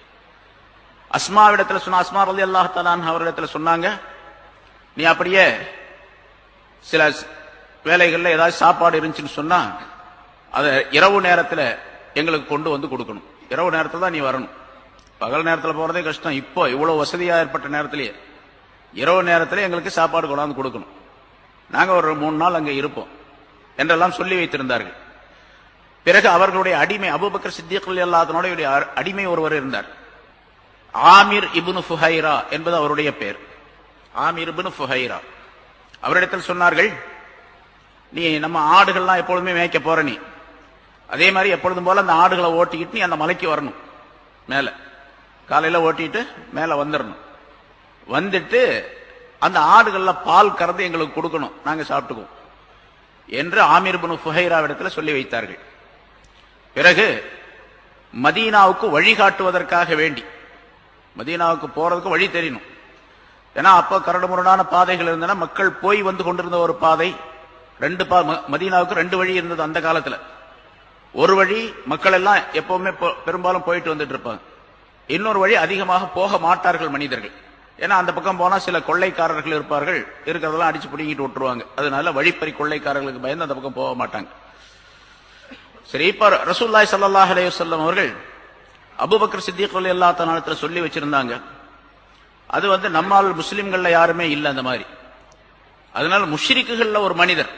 அஸ்மாவிடத்துல சொன்ன, அஸ்மா ரலியல்லாஹு தஆலா அன்ஹா அவரிடத்துல சொன்னாங்க, நீ அப்படியே சில வேலைகள்ல ஏதாவது சாப்பாடு இருந்துச்சுன்னு சொன்னா அதை இரவு நேரத்துல எங்களுக்கு கொண்டு வந்து கொடுக்கணும், இரவு நேரத்துல தான் நீ வரணும், பகல் நேரத்துல போறதே கஷ்டம், இப்போ இவ்வளவு வசதியா ஏற்பட்ட நேரத்திலேயே இரவு நேரத்துல எங்களுக்கு சாப்பாடு கொண்டாந்து கொடுக்கணும், நாங்க ஒரு 3 நாள் அங்க இருப்போம் என்றெல்லாம் சொல்லி வைத்திருந்தார்கள். பிறகு அவர்களுடைய அடிமை அபூபக்கர் சித்திக் ரலியல்லாஹு அன்ஹுடைய அடிமை ஒருவர் இருந்தார், ஆமிர் இப்னு ஃபுஹைரா என்பது அவருடைய பெயர். ஆமிர் இப்னு ஃபுஹைரா அவரிடத்தில் சொன்னார்கள், நீ நம்ம ஆடுகள்லாம் எப்பொழுதுமே மேய்க்க போற, நீ அதே மாதிரி எப்பொழுதும் போல அந்த ஆடுகளை ஓட்டிக்கிட்டு நீ அந்த மலைக்கு வரணும், மேல காலையில ஓட்டிட்டு மேல வந்துடணும், வந்துட்டு அந்த ஆடுகள்ல பால் கறந்து எங்களுக்கு கொடுக்கணும், நாங்க சாப்பிட்டுக்குவோம் என்று ஆமிர் இப்னு ஃபுஹைராவிடத்துல சொல்லி வைத்தார்கள். பிறகு மதீனாவுக்கு வழிகாட்டுவதற்காக வேண்டி, மதீனாவுக்கு போறதுக்கு வழி தெரியணும், ஏன்னா அப்ப கரடுமுரடான பாதைகள் இருந்தன, மக்கள் போய் வந்து கொண்டிருந்த ஒரு பாதை, மதீனாவுக்கு 2 வழி இருந்தது அந்த காலத்துல. ஒரு வழி மக்கள் எல்லாம் எப்பவுமே பெரும்பாலும் போயிட்டு வந்துட்டு இருப்பாங்க, இன்னொரு வழி அதிகமாக போக மாட்டார்கள் மனிதர்கள், ஏன்னா அந்த பக்கம் போனா சில கொள்ளைக்காரர்கள் இருப்பார்கள், இருக்கிறதெல்லாம் அடிச்சு பிடிங்கிட்டு விட்டுருவாங்க, அதனால வழிப்பறி கொள்ளைக்காரர்களுக்கு பயந்து அந்த பக்கம் போக மாட்டாங்க. சரி, இப்ப ரசூலுல்லாஹி ஸல்லல்லாஹு அலைஹி வஸல்லம் அவர்கள் அபூபக்கர் சித்திக் ரலியல்லாஹு தஆலா சொல்லி வச்சிருந்தாங்க, அது நம்மால் முஸ்லிம்கள்ல யாருமே இல்லை அந்த மாதிரி. அதனால முஷ்ரிக்குகள்ல ஒரு மனிதர்,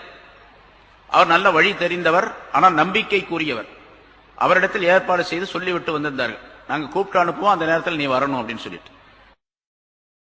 அவர் நல்ல வழி தெரிந்தவர், ஆனால் நம்பிக்கைக்குரியவர், அவரிடத்தில் ஏற்பாடு செய்து சொல்லிவிட்டு வந்திருந்தார்கள், நாங்க கூப்பிட்டு அனுப்புவோம், அந்த நேரத்தில் நீ வரணும் அப்படின்னு சொல்லிட்டு.